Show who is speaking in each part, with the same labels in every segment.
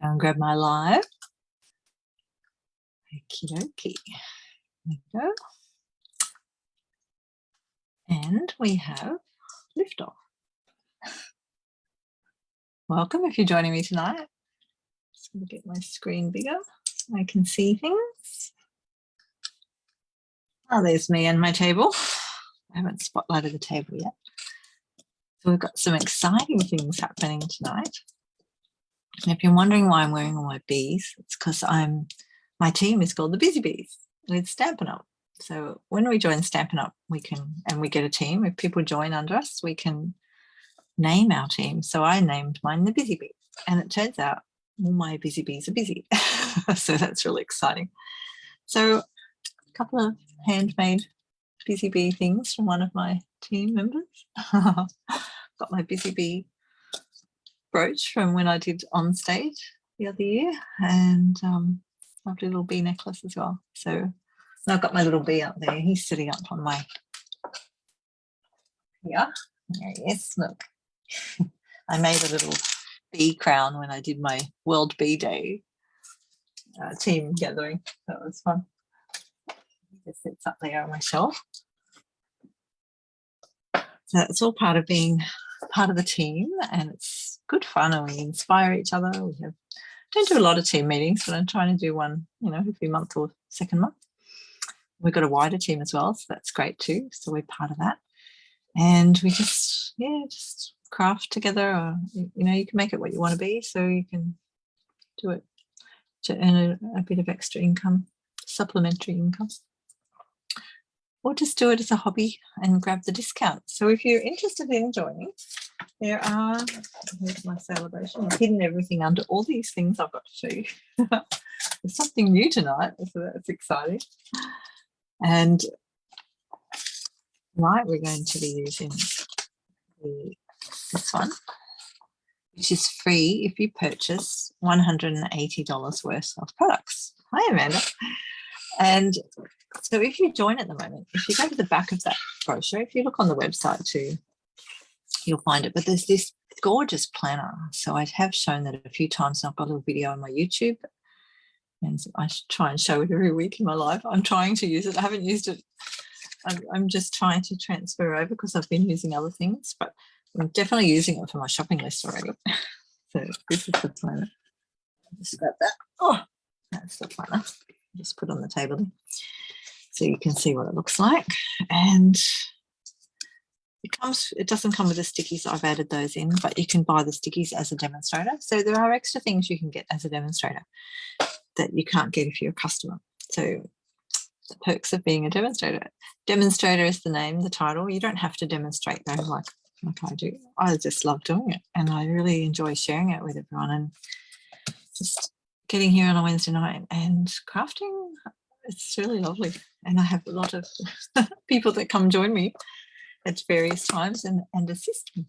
Speaker 1: Go and grab my live. Okie dokie. There we go. And we have liftoff. Welcome if you're joining me tonight. Just going to get my screen bigger so I can see things. Oh, there's me and my table. I haven't spotlighted the table yet. So we've got some exciting things happening tonight. And if you're wondering why I'm wearing all my bees, it's because my team is called the Busy Bees with Stampin' Up. So when we join Stampin' Up, we get a team. If people join under us, we can name our team. So I named mine the Busy Bees, and it turns out all my Busy Bees are busy. So that's really exciting. So a couple of handmade Busy Bee things from one of my team members. Got my Busy Bee brooch from when I did on stage the other year, and lovely little bee necklace as well. So I've got my little bee up there. He's sitting up on my there he is. Look, I made a little bee crown when I did my World Bee Day team gathering. That was fun. He just sits up there on my shelf. So it's all part of being part of the team, and it's good fun, and we inspire each other. Don't do a lot of team meetings, but I'm trying to do one, every month or second month. We've got a wider team as well, so that's great too. So we're part of that, and we just craft together. Or you can make it what you want to be, so you can do it to earn a bit of extra income, supplementary income. Or just do it as a hobby and grab the discount. So if you're interested in joining, here's my Sale-A-Bration. I've hidden everything under all these things I've got to show you. There's something new tonight, so that's exciting. And tonight we're going to be using this one, which is free if you purchase $180 worth of products. Hi, Amanda. And so if you join at the moment, if you go to the back of that brochure, if you look on the website too, you'll find it. But there's this gorgeous planner. So I have shown that a few times, and I've got a little video on my YouTube. And I should try and show it every week in my life. I'm trying to use it. I haven't used it. I'm just trying to transfer over because I've been using other things, but I'm definitely using it for my shopping list already. So this is the planner. Just grab that. Oh, that's the planner. Just put on the table so you can see what it looks like. And it doesn't come with the stickies. I've added those in, but you can buy the stickies as a demonstrator. So there are extra things you can get as a demonstrator that you can't get if you're a customer. So the perks of being a demonstrator. Demonstrator is the name, the title. You don't have to demonstrate though, like I do. I just love doing it, and I really enjoy sharing it with everyone, and just getting here on a Wednesday night and crafting. It's really lovely, and I have a lot of people that come join me at various times and assist me.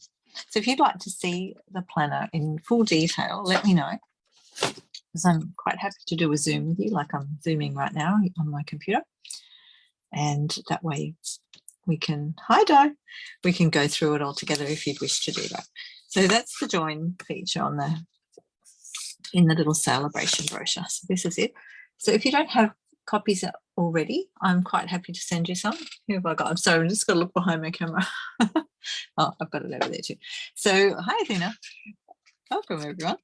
Speaker 1: So if you'd like to see the planner in full detail, let me know, because I'm quite happy to do a Zoom with you, like I'm Zooming right now on my computer, and that way we can we can go through it all together if you'd wish to do that. So that's the join feature in the little Sale-A-Bration brochure. So this is it. So if you don't have copies already, I'm quite happy to send you some. Who have I got? I'm sorry, I'm just going to look behind my camera. Oh, I've got it over there too. So hi, Athena. Welcome, everyone.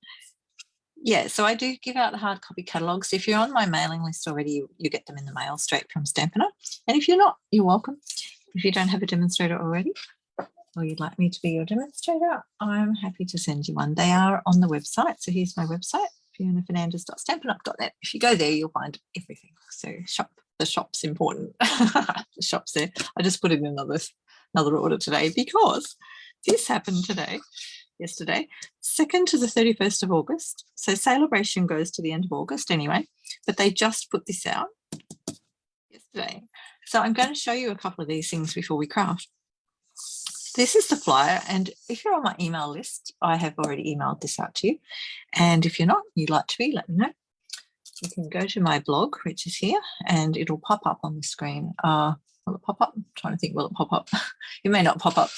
Speaker 1: Yeah, so I do give out the hard copy catalogues. If you're on my mailing list already, you get them in the mail straight from Stampin' Up. And if you're not, you're welcome. If you don't have a demonstrator already, or you'd like me to be your demonstrator, I'm happy to send you one. They are on the website. So here's my website, FionaFernandez.stampinup.net. If you go there, you'll find everything. So the shop's important. The shop's there. I just put in another order today because this happened yesterday, 2nd to the 31st of August. So Sale-A-Bration goes to the end of August anyway, but they just put this out yesterday. So I'm going to show you a couple of these things before we craft. This is the flyer, and if you're on my email list, I have already emailed this out to you. And if you're not, you'd like to be, let me know. You can go to my blog, which is here, and it'll pop up on the screen. Will it pop up? I'm trying to think, will it pop up? It may not pop up.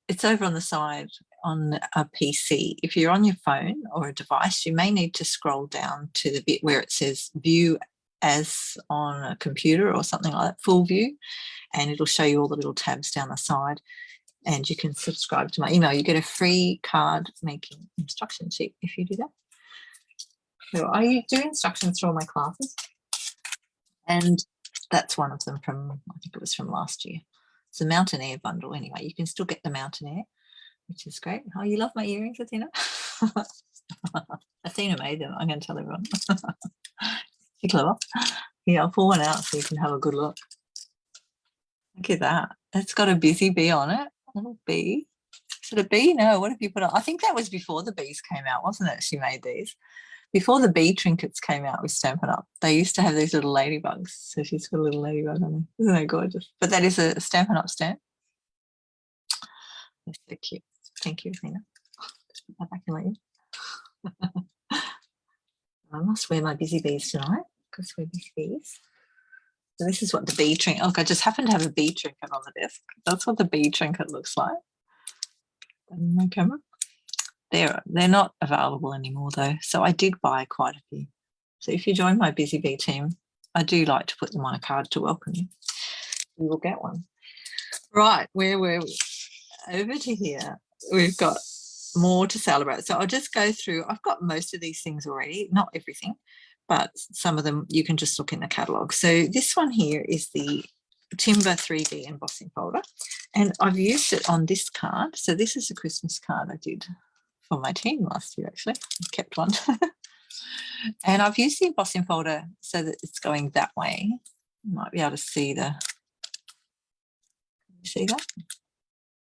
Speaker 1: It's over on the side, on a PC. If you're on your phone or a device, you may need to scroll down to the bit where it says view as on a computer or something like that, full view, and it'll show you all the little tabs down the side, and you can subscribe to my email. You get a free card making instruction sheet if you do that. So I do instructions for all my classes, and that's one of them from, I think it was from last year. It's a Mountain Air bundle anyway. You can still get the Mountain Air, which is great. Oh, you love my earrings, Athena? Athena made them. I'm going to tell everyone. She's clever. Yeah, I'll pull one out so you can have a good look. Look at that. It's got a busy bee on it. A little bee. Is it a bee? No, what have you put on? I think that was before the bees came out, wasn't it? She made these. Before the bee trinkets came out with Stampin' Up, they used to have these little ladybugs. So she's got a little ladybug on there. Isn't that gorgeous? But that is a Stampin' Up stamp. That's so cute. Thank you, Athena. Just put that back and let you. I must wear my busy bees tonight because we're busy bees. So this is what the bee trinket. Look, I just happen to have a bee trinket on the desk. That's what the bee trinket looks like. On my camera. They're not available anymore though. So I did buy quite a few. So if you join my busy bee team, I do like to put them on a card to welcome you. You will get one. Right, where were we? Over to here. We've got more to celebrate. So I'll just go through. I've got most of these things already, not everything, but some of them you can just look in the catalogue. So this one here is the Timber 3D embossing folder, and I've used it on this card. So this is a Christmas card I did for my team last year, actually. I kept one. And I've used the embossing folder so that it's going that way. You might be able to see can you see that?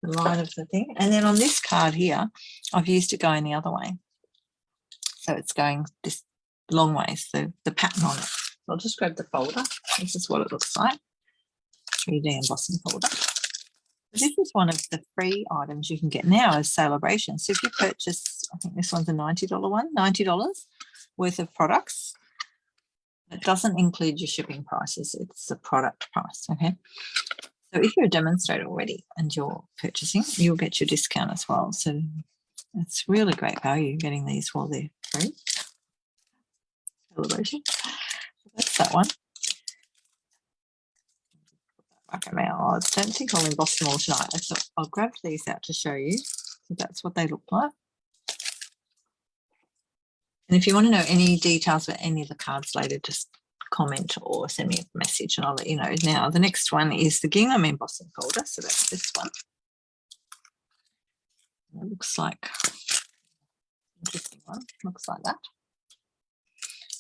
Speaker 1: The line of the thing. And then on this card here, I've used it going the other way. So it's going this long way, so the pattern on it. I'll just grab the folder. This is what it looks like. 3D embossing folder. This is one of the free items you can get now as Sale-A-Bration. So if you purchase, I think this one's a $90 one, $90 worth of products. It doesn't include your shipping prices. It's the product price, okay? So if you're a demonstrator already and you're purchasing, you'll get your discount as well. So it's really great value getting these while they're free. Sale-A-Bration. That's that one. Okay, now I don't think I'll emboss them all tonight. So I'll grab these out to show you. So that's what they look like. And if you want to know any details about any of the cards later, just comment or send me a message and I'll let you know. Now, the next one is the Gingham embossing folder. So that's this one. It looks like, interesting one, looks like that.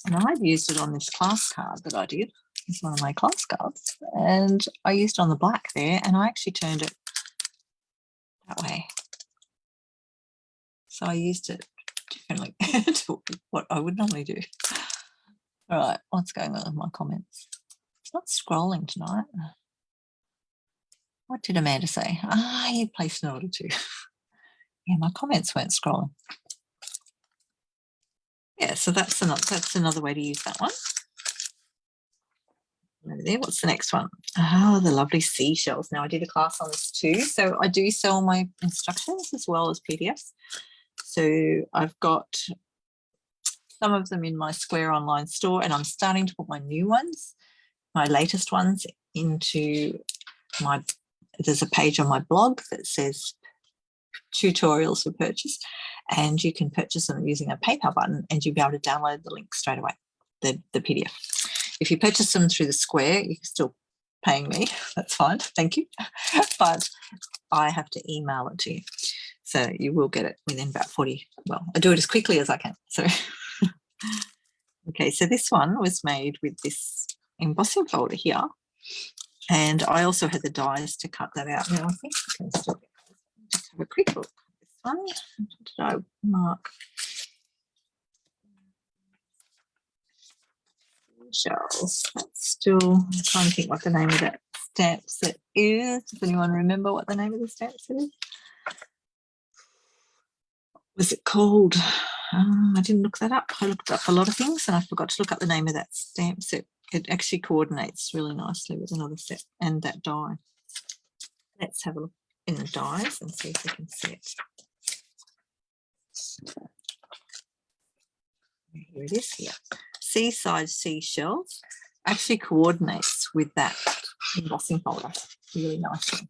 Speaker 1: And I've used it on this class card that I did. It's one of my class cards. And I used it on the black there and I actually turned it that way. So I used it differently to what I would normally do. All right, what's going on with my comments? It's not scrolling tonight. What did Amanda say? You placed an order too. Yeah, my comments weren't scrolling. Yeah, so that's another way to use that one. Over there, what's the next one? Oh, the lovely seashells. Now I did a class on this too. So I do sell my instructions as well as PDFs. So I've got some of them in my Square online store and I'm starting to put my new ones, my latest ones into there's a page on my blog that says tutorials for purchase and you can purchase them using a PayPal button and you'll be able to download the link straight away, the PDF. If you purchase them through the Square, you're still paying me. That's fine. Thank you. But I have to email it to you. So you will get it within about 40. Well, I do it as quickly as I can. So, okay. So this one was made with this embossing folder here. And I also had the dies to cut that out. Now I think I can still get those. Just have a quick look at this one. What did I mark? Shells. That's still, I'm trying to think what the name of that stamp set is. Does anyone remember what the name of the stamp set is? What was it called? I didn't look that up. I looked up a lot of things and I forgot to look up the name of that stamp set. It actually coordinates really nicely with another set and that die. Let's have a look in the dies and see if we can see it. Here it is here. Seaside Seashells actually coordinates with that embossing folder really nicely.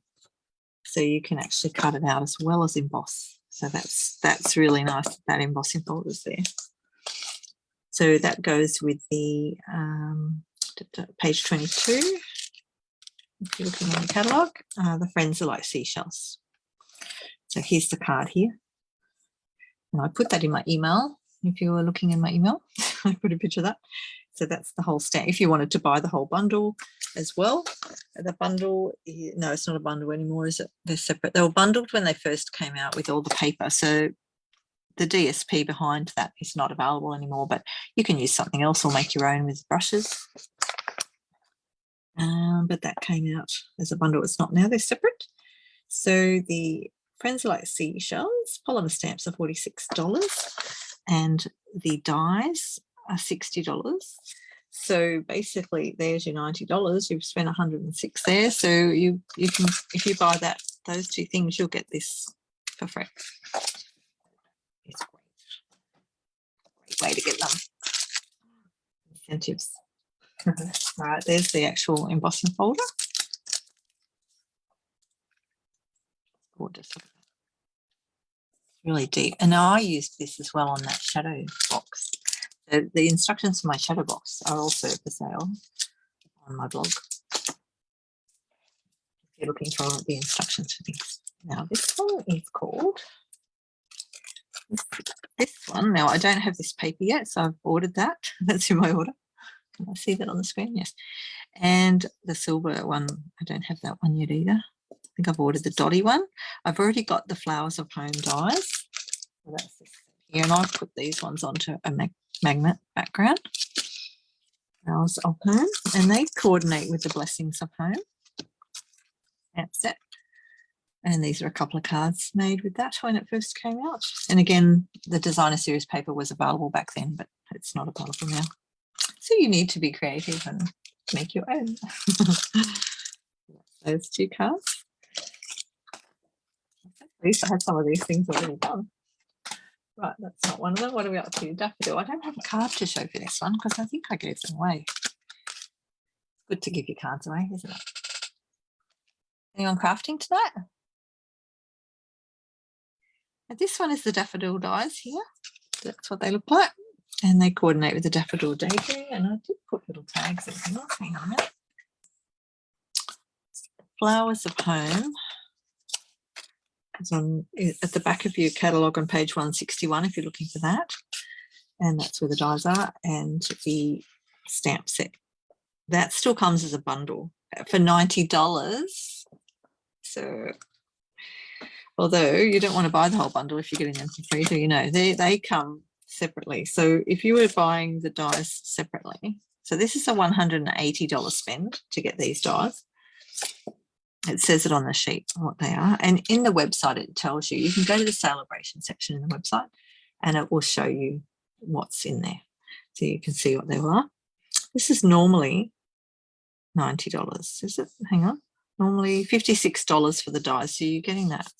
Speaker 1: So you can actually cut it out as well as emboss. So that's really nice, that embossing folder is there. So that goes with the page 22. If you're looking in the catalogue, the friends are like seashells. So here's the card here. And I put that in my email. If you were looking in my email, I put a picture of that. So that's the whole stamp. If you wanted to buy the whole bundle as well, the bundle, no, it's not a bundle anymore, is it? They're separate. They were bundled when they first came out with all the paper. So the DSP behind that is not available anymore, but you can use something else or make your own with brushes. But that came out as a bundle. It's not now, they're separate. So the Friends Are Like Seashells polymer stamps are $46 and the dies are $60. So basically there's your $90. You've spent $106 there. So you can, if you buy those two things, you'll get this for free. It's great. Great way to get them. Incentives. All right, there's the actual embossing folder. Gorgeous. Really deep. And now I used this as well on that shadow box. The instructions for my shadow box are also for sale on my blog. If you're looking for the instructions for things. Now this one is called, this one, now I don't have this paper yet, so I've ordered that. That's in my order. Can I see that on the screen? Yes. And the silver one, I don't have that one yet either. I think I've ordered the dotty one. I've already got the Flowers of Home dies. So that's this here, and I've put these ones onto a magnet background. Flowers of Home, and they coordinate with the Blessings of Home stamp set. And these are a couple of cards made with that when it first came out. And again, the designer series paper was available back then, but it's not available now. So you need to be creative and make your own. Those two cards. At least I had some of these things already done. Right, that's not one of them. What are we up to? Daffodil. I don't have a card to show for this one because I think I gave them away. It's good to give your cards away, isn't it? Anyone crafting tonight? And this one is the Daffodil Dyes here. That's what they look like. And they coordinate with the Daffodil Daydream. And I did put little tags in here. Hang on a minute. Flowers of Home. It's on at the back of your catalogue on page 161 if you're looking for that. And that's where the dies are. And the stamp set. That still comes as a bundle for $90. So although you don't want to buy the whole bundle if you're getting them for free, so you know they come separately. So if you were buying the dies separately, so this is a $180 spend to get these dies. It says it on the sheet what they are, and in the website it tells you. You can go to the Sale-A-Bration section in the website and it will show you what's in there, so you can see what they are. This is normally $90, is it? Hang on, normally $56 for the dies, so you're getting that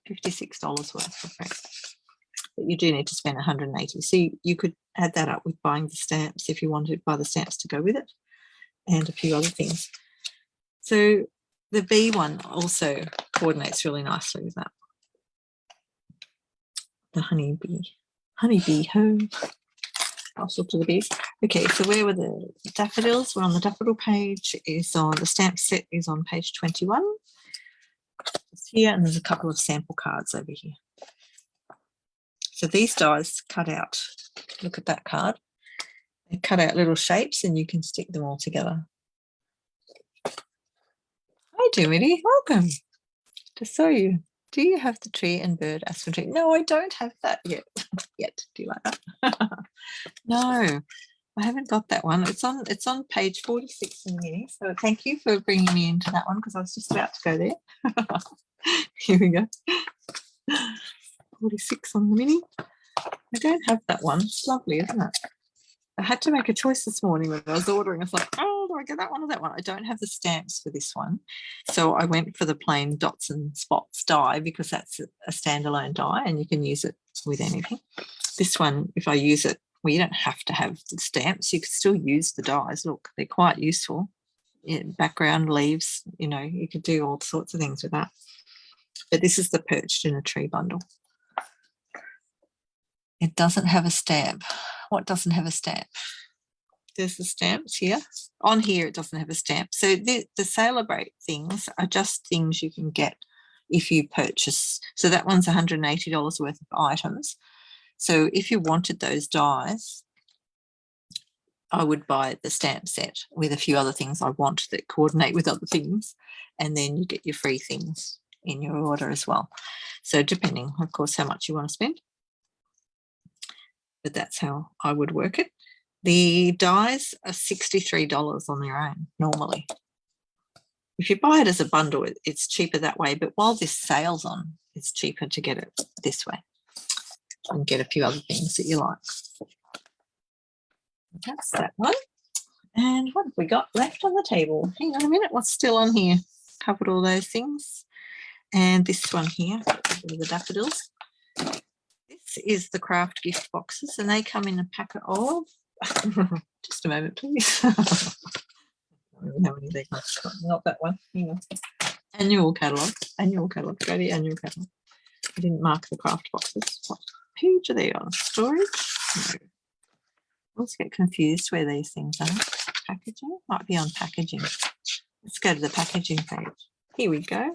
Speaker 1: $56 worth for free. But you do need to spend $180. So you could add that up with buying the stamps if you wanted to buy the stamps to go with it, and a few other things. So the bee one also coordinates really nicely with that. The honeybee home. I'll swap to the bees. Okay, so where were the daffodils? We're on the daffodil page. Is on the stamp set is on page 21. It's here, and there's a couple of sample cards over here. So these dies cut out. Look at that card. They cut out little shapes, and you can stick them all together. Hi, Dimity. Welcome. To show you. Do you have the tree and bird aspen? No, I don't have that yet. Do you like that? No, I haven't got that one. It's on page 46 in the mini. So thank you for bringing me into that one because I was just about to go there. Here we go. 46 on the mini. I don't have that one. It's lovely, isn't it? I had to make a choice this morning when I was ordering. I was like, oh, do I get that one or that one? I don't have the stamps for this one. So I went for the plain dots and spots die because that's a standalone die and you can use it with anything. This one, if I use it, well, you don't have to have the stamps. You could still use the dies. Look, they're quite useful. Yeah, background, leaves, you know, you could do all sorts of things with that. But this is the Perched in a Tree bundle. It doesn't have a stamp. What doesn't have a stamp? There's the stamps here. On here, it doesn't have a stamp. So the Sale-A-Bration things are just things you can get if you purchase. So that one's $180 worth of items. So if you wanted those dies, I would buy the stamp set with a few other things I want that coordinate with other things, and then you get your free things in your order as well. So depending, of course, how much you want to spend. But that's how I would work it. The dies are $63 on their own normally. If you buy it as a bundle, it's cheaper that way. But while this sale's on, it's cheaper to get it this way and get a few other things that you like. That's that one. And what have we got left on the table? Hang on a minute. What's still on here? Covered all those things. And this one here, the daffodils. This is the craft gift boxes, and they come in a packet of just a moment, please. I don't know how many they got. Not that one. Hang on. Annual catalogue. Annual catalogue. Go to the annual catalogue. I didn't mark the craft boxes. What page are they on? Storage? No. I always get confused where these things are. Packaging? Might be on packaging. Let's go to the packaging page. Here we go.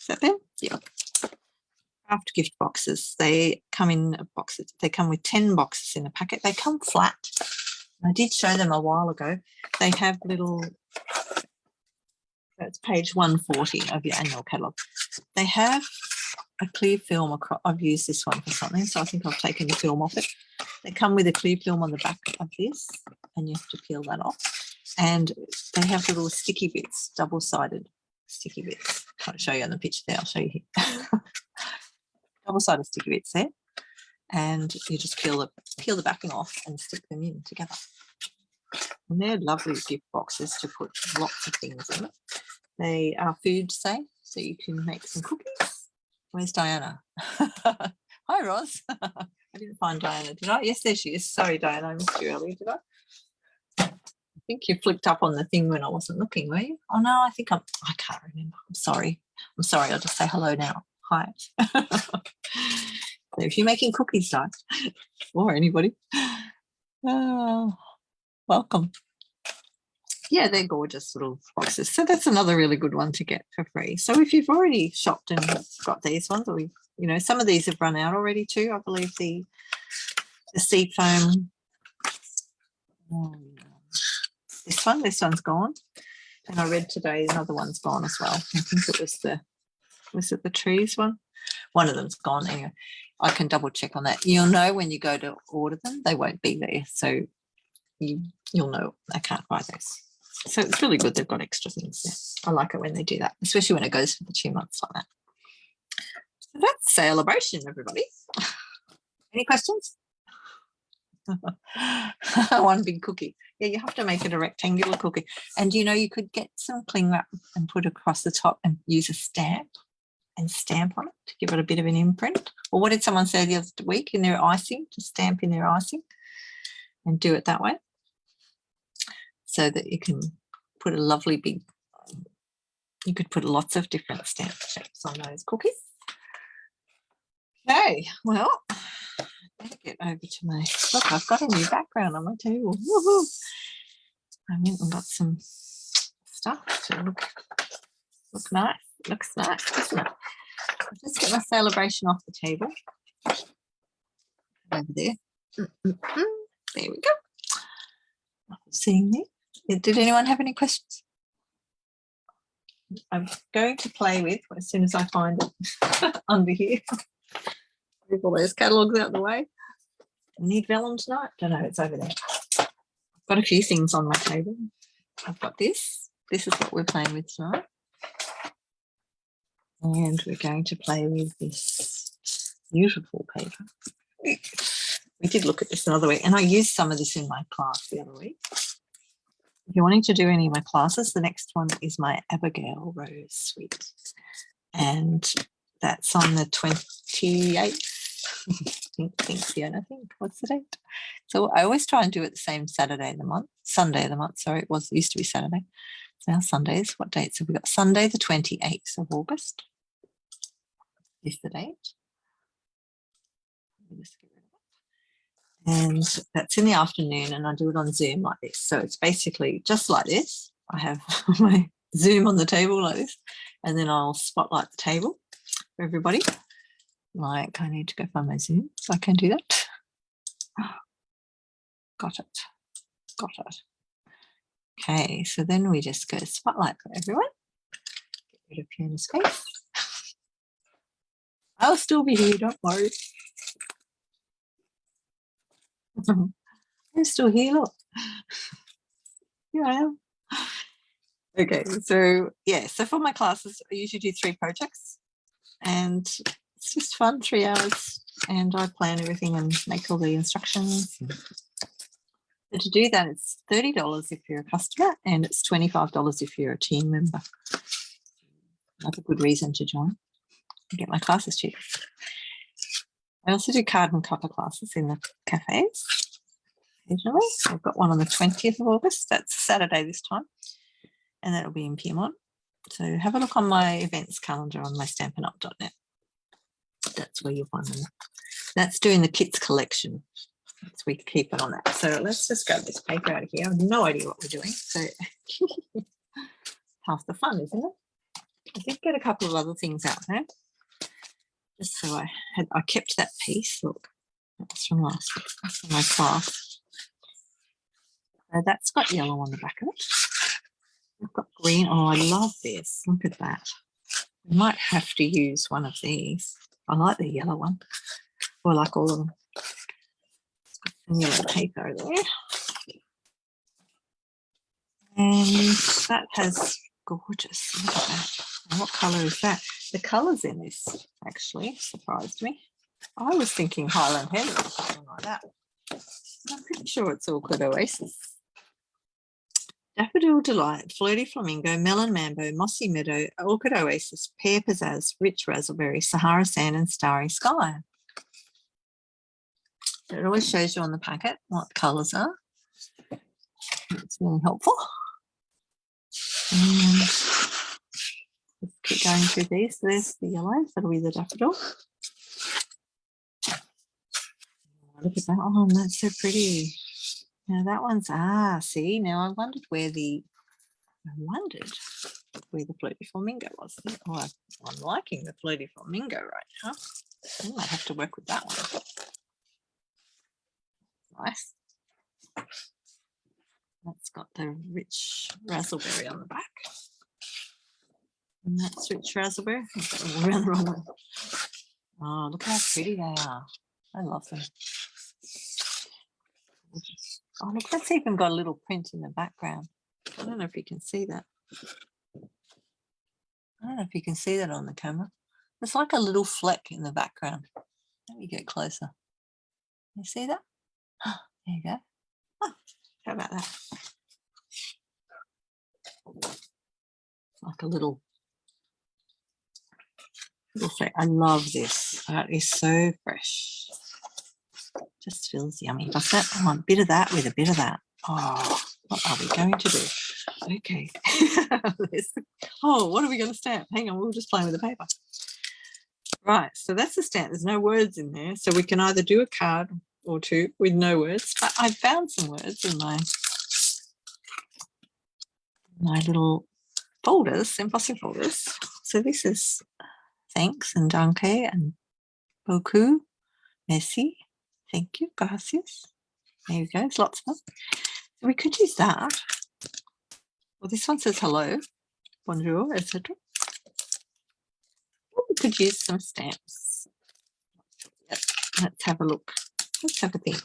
Speaker 1: Is that them? Yeah. Craft gift boxes. They come in boxes. They come with 10 boxes in a packet. They come flat. I did show them a while ago. They have little, that's page 140 of your annual catalogue. They have a clear film across. I've used this one for something, so I think I've taken the film off it. They come with a clear film on the back of this, and you have to peel that off. And they have little sticky bits, double-sided sticky bits. Can't show you on the picture there. I'll show you here. Double-sided sticky bits there, and you just peel the backing off and stick them in together. And they're lovely gift boxes to put lots of things in it. They are food safe, so you can make some cookies. Where's Diana? Hi, Roz. I didn't find Diana, did I? Yes, there she is. Sorry, Diana, I missed you earlier, did I? I think you flicked up on the thing when I wasn't looking, were you? Oh, no, I can't remember. I'm sorry. I'll just say hello now. Hi. So if you're making cookies, guys, or anybody, welcome. Yeah, they're gorgeous little boxes. So that's another really good one to get for free. So if you've already shopped and got these ones, or some of these have run out already too. I believe the seed foam. This one's gone. And I read today another one's gone as well. I think it was it the trees one? One of them's gone. Anyway, I can double check on that. You'll know when you go to order them, they won't be there. So you'll know I can't buy those. So it's really good they've got extra things there. I like it when they do that, especially when it goes for the 2 months like that. So that's Sale-A-Bration, everybody. Any questions? One big cookie. Yeah, you have to make it a rectangular cookie. And you could get some cling wrap and put across the top and use a stamp and stamp on it to give it a bit of an imprint. Or what did someone say the other week in their icing, to stamp in their icing and do it that way, so that you can put a lovely big, you could put lots of different stamp shapes on those cookies. Okay, well, I'll get over to my, look, I've got a new background on my table. Woohoo! I went and got some stuff to look nice. Looks nice, doesn't it? I'll just get my Sale-A-Bration off the table. Over there. There we go. Seeing there. Did anyone have any questions? I'm going to play with, as soon as I find it, under here. Move all those catalogues out of the way. I need vellum tonight. Don't know, it's over there. I've got a few things on my table. I've got this. This is what we're playing with tonight. And we're going to play with this beautiful paper. We did look at this another week, and I used some of this in my class the other week. If you're wanting to do any of my classes, the next one is my Abigail Rose Suite. And that's on the 28th think, Fiona, think. What's the date? So I always try and do it the same Sunday of the month. Sorry, it used to be Saturday. It's now Sundays. What dates have we got? Sunday, the 28th of August is the date. Let me just get rid of it. And that's in the afternoon, and I do it on Zoom like this. So it's basically just like this. I have my Zoom on the table like this, and then I'll spotlight the table for everybody. Like, I need to go find my Zoom so I can do that. Got it. Okay, so then we just go spotlight for everyone. Get rid of Fiona's face. I'll still be here, don't worry. I'm still here, look. Here I am. Okay, so yeah, so for my classes, I usually do 3 projects, and it's just fun, 3 hours, and I plan everything and make all the instructions. So to do that, it's $30 if you're a customer, and it's $25 if you're a team member. Another good reason to join and get my classes cheap. I also do card and copper classes in the cafes occasionally. So I've got one on the 20th of August. That's Saturday this time, and that'll be in Pyrmont. So have a look on my events calendar on my stampinup.net. That's where you'll find them. That's doing the kits collection. So we keep it on that. So let's just grab this paper out of here. I have no idea what we're doing. So half the fun, isn't it? I did get a couple of other things out there. Just so I kept that piece. Look, that's from last week. That's from my class. So that's got yellow on the back of it. I've got green. Oh, I love this. Look at that. We might have to use one of these. I like the yellow one. Or like all of them. Some yellow paper there. And that has gorgeous. Look at that. And what colour is that? The colours in this actually surprised me. I was thinking Highland Heather or something like that. I'm pretty sure it's Orchid Oasis. Daffodil Delight, Flirty Flamingo, Melon Mambo, Mossy Meadow, Orchid Oasis, Pear Pizzazz, Rich Raspberry, Sahara Sand and Starry Sky. So it always shows you on the packet what colours are. It's really helpful. And let's keep going through these. So there's the yellow, that'll be the daffodil. Look at that. Oh, that's so pretty. Now that one's, see, now I wondered where the Flirty Flamingo was. Oh, I'm liking the Flirty Flamingo right now. I might have to work with that one. Nice. That's got the rich raspberry on the back. And that's rich raspberry. Around the wrong one. Oh, look how pretty they are. I love them. Oh, look, that's even got a little print in the background. I don't know if you can see that. I don't know if you can see that on the camera. It's like a little fleck in the background. Let me get closer. You see that? There you go. Oh, how about that? Like a little fleck. I love this. That is so fresh. Just feels yummy, doesn't it? I want a bit of that with a bit of that. Oh, what are we going to do? Okay. Oh, what are we going to stamp? Hang on, we'll just play with the paper. Right, so that's the stamp. There's no words in there, so we can either do a card or two with no words. But I found some words in my little folders, embossing folders. So this is thanks and danke and beaucoup, merci, thank you, gracias. There you go, it's lots of them. So we could use that. Well, this one says hello, bonjour, etc. We could use some stamps. Yep. Let's have a look. Let's have a think.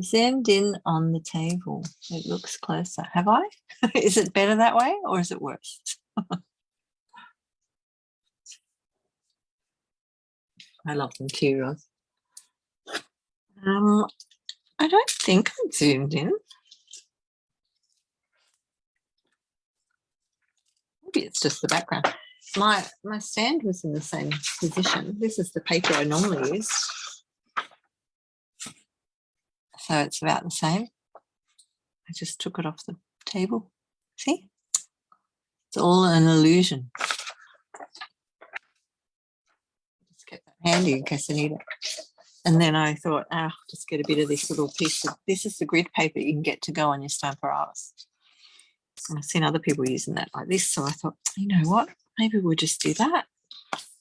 Speaker 1: Zoomed in on the table. It looks closer. Have I? Is it better that way or is it worse? I love them too, Roz. I don't think I'm zoomed in. Maybe it's just the background. My stand was in the same position. This is the paper I normally use. So it's about the same. I just took it off the table. See? It's all an illusion. Just kept that handy in case I need it. And then I thought, just get a bit of this little piece of, this is the grid paper you can get to go on your Stamparatus. And I've seen other people using that like this. So I thought, you know what? Maybe we'll just do that.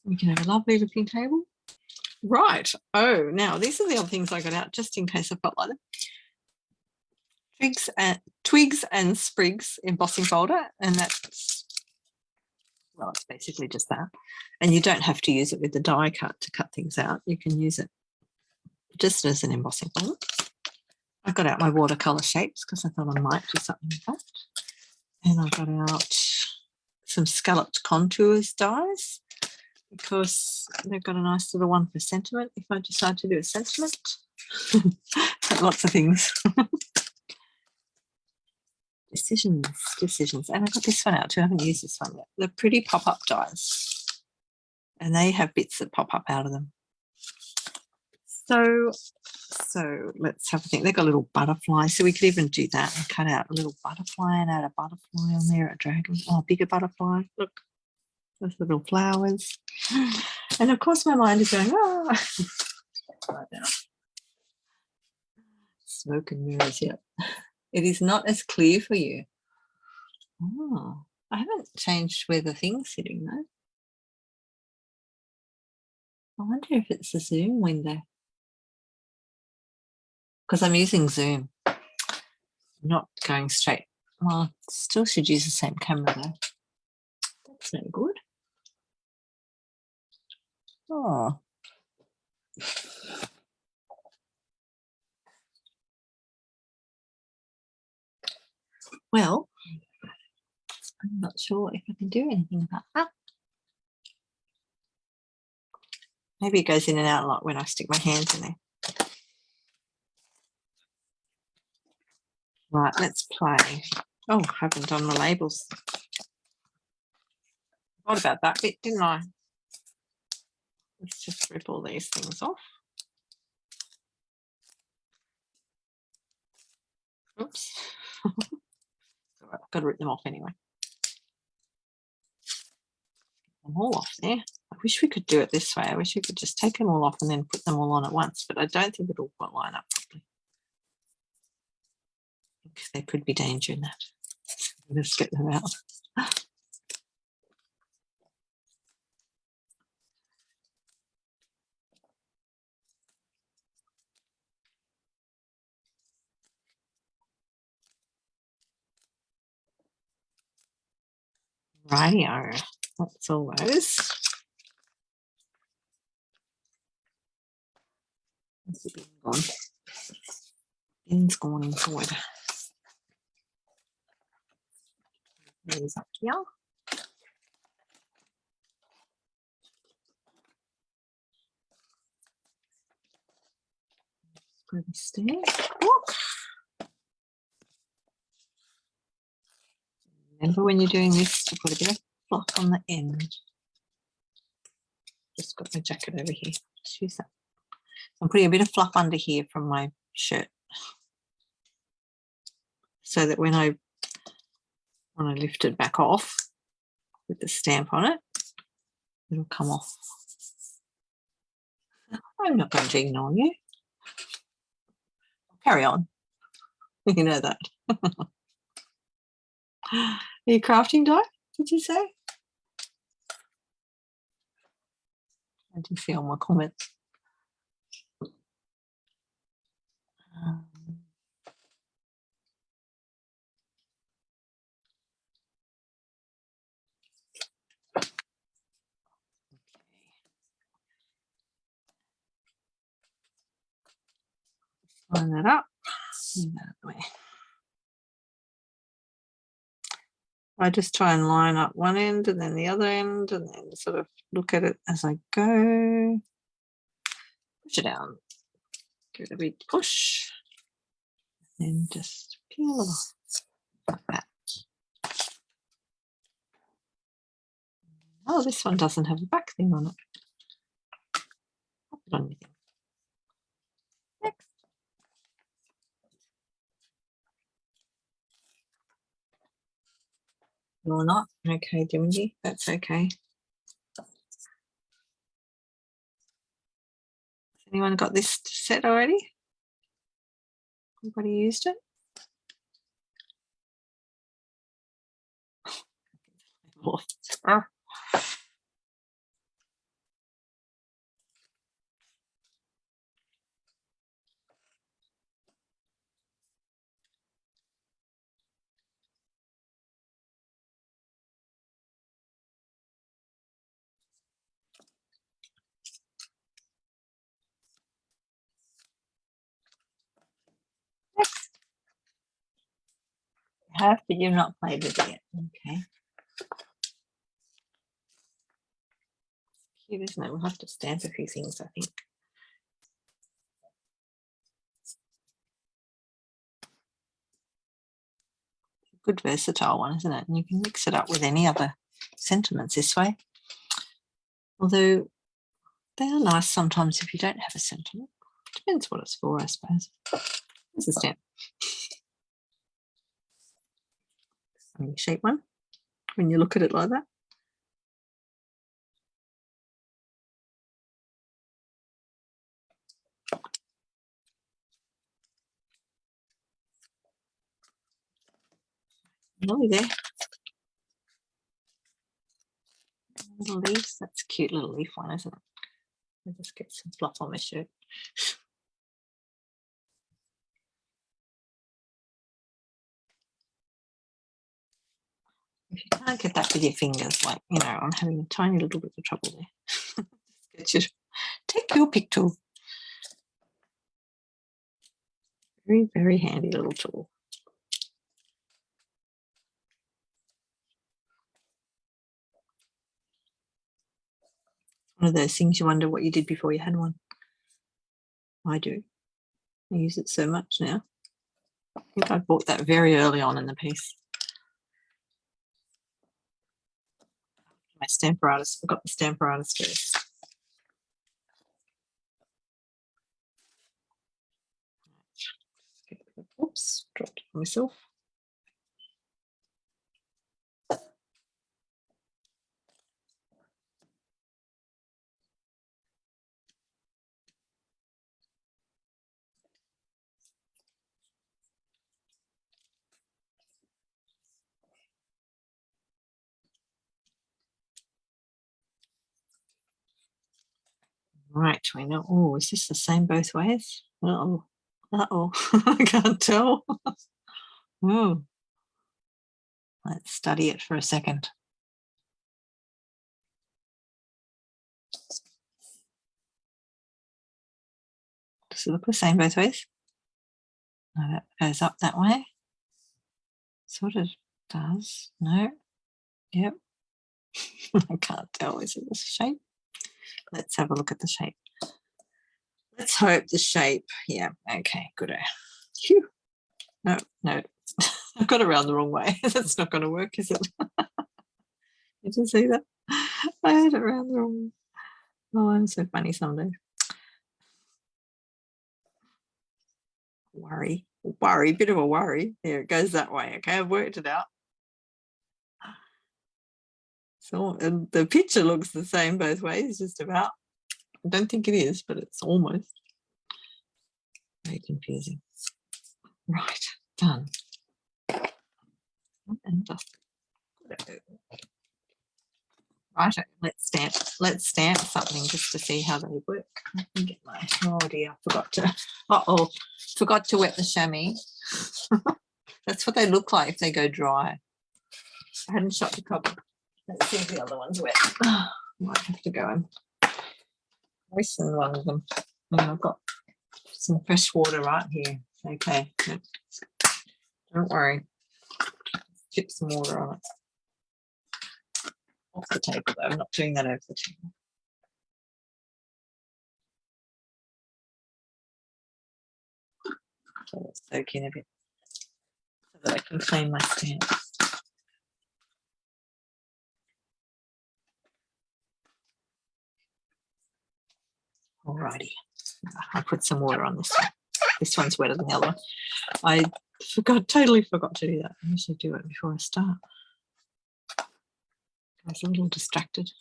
Speaker 1: We can have a lovely looking table. Right. Oh, now these are the other things I got out just in case I felt like them. Twigs and Sprigs embossing folder. And that's, well, it's basically just that. And you don't have to use it with the die cut to cut things out. You can use it just as an embossing folder. I got out my watercolour shapes because I thought I might do something with that. And I got out some scalloped contours dies because they've got a nice little one for sentiment if I decide to do a sentiment. Lots of things. Decisions. And I got this one out too. I haven't used this one yet. The pretty pop-up dies. And they have bits that pop up out of them. So let's have a think. They've got a little butterfly, so we could even do that and cut out a little butterfly and add a butterfly on there, a dragon, a bigger butterfly. Look, those little flowers. And of course, my mind is going, right now. Smoke and mirrors, yep. It is not as clear for you. Oh, I haven't changed where the thing's sitting though. I wonder if it's the zoom window. Because I'm using Zoom, I'm not going straight. Well, still should use the same camera though. That's no good. Oh. Well, I'm not sure if I can do anything about that. Maybe it goes in and out a lot when I stick my hands in there. Right, let's play. Oh, I haven't done the labels. What about that bit, didn't I? Let's just rip all these things off. Oops. All right, I've got to rip them off anyway. Them all off there. I wish we could do it this way. I wish we could just take them all off and then put them all on at once, but I don't think it'll line up properly. There could be danger in that. Let's get them out. Rightio. That's all those. Where's the bin gone? Bin's gone inside. These up here. Grab a stick. Remember when you're doing this to put a bit of fluff on the end. Just got my jacket over here. Just use that. I'm putting a bit of fluff under here from my shirt, so that when I lift it back off with the stamp on it, it'll come off. I'm not going to ignore you. Carry on. You know that. Are you crafting, Di? Did you say? How do you see all my comments? Line that up. Move that out of the way. I just try and line up one end and then the other end and then sort of look at it as I go. Push it down. Give it a big push. And just peel it off like that. Oh, this one doesn't have a back thing on it. Pop it on your thing. Next. You're not? Okay, Jimmy, that's okay. Has anyone got this set already? Anybody used it? Oh. Have, but you've not played with it yet. Okay. Cute, isn't it? We'll have to stamp a few things, I think. Good versatile one, isn't it? And you can mix it up with any other sentiments this way. Although they are nice sometimes if you don't have a sentiment. Depends what it's for, I suppose. There's a stamp. Funny shape one when you look at it like that. Nearly there. Little leaves. That's a cute little leaf one, isn't it? I'll just get some fluff on my shirt. If you can't get that with your fingers, like, you know, I'm having a tiny little bit of trouble there. Get your, take your pick tool. Very, very handy little tool. One of those things you wonder what you did before you had one. I do. I use it so much now. I think I bought that very early on in the piece. My Stamparatus, I got the Stamparatus first. Oops, dropped it on myself. Right, we know. Oh, is this the same both ways? Uh-oh. Uh-oh. I can't tell. Oh. Let's study it for a second. Does it look the same both ways? No, that goes up that way. Sort of does. No. Yep. I can't tell. Is it the shape? Let's have a look at the shape. Let's hope the shape. Yeah. Okay. Good. Phew. No, no. I've got it around the wrong way. That's not going to work, is it? Did you see that? I had it around the wrong way. Oh, I'm so funny someday. Worry, bit of a worry. There, it goes that way. Okay, I've worked it out. So and the picture looks the same both ways, just about. I don't think it is, but it's almost. Very confusing. Right, done. And just right, let's stamp something just to see how they work. I can get my, oh dear, forgot to wet the chamois. That's what they look like if they go dry. I hadn't shut the cupboard. Let's see if the other one's wet. Might have to go and moisten one of them. And I've got some fresh water right here. Okay, don't worry. Chip some water on it. Off the table though, I'm not doing that over the table. So let's soak in a bit so that I can clean my stamps. Alrighty, I put some water on this one. This one's wetter than the other one. I totally forgot to do that. I usually do it before I start. I was a little distracted.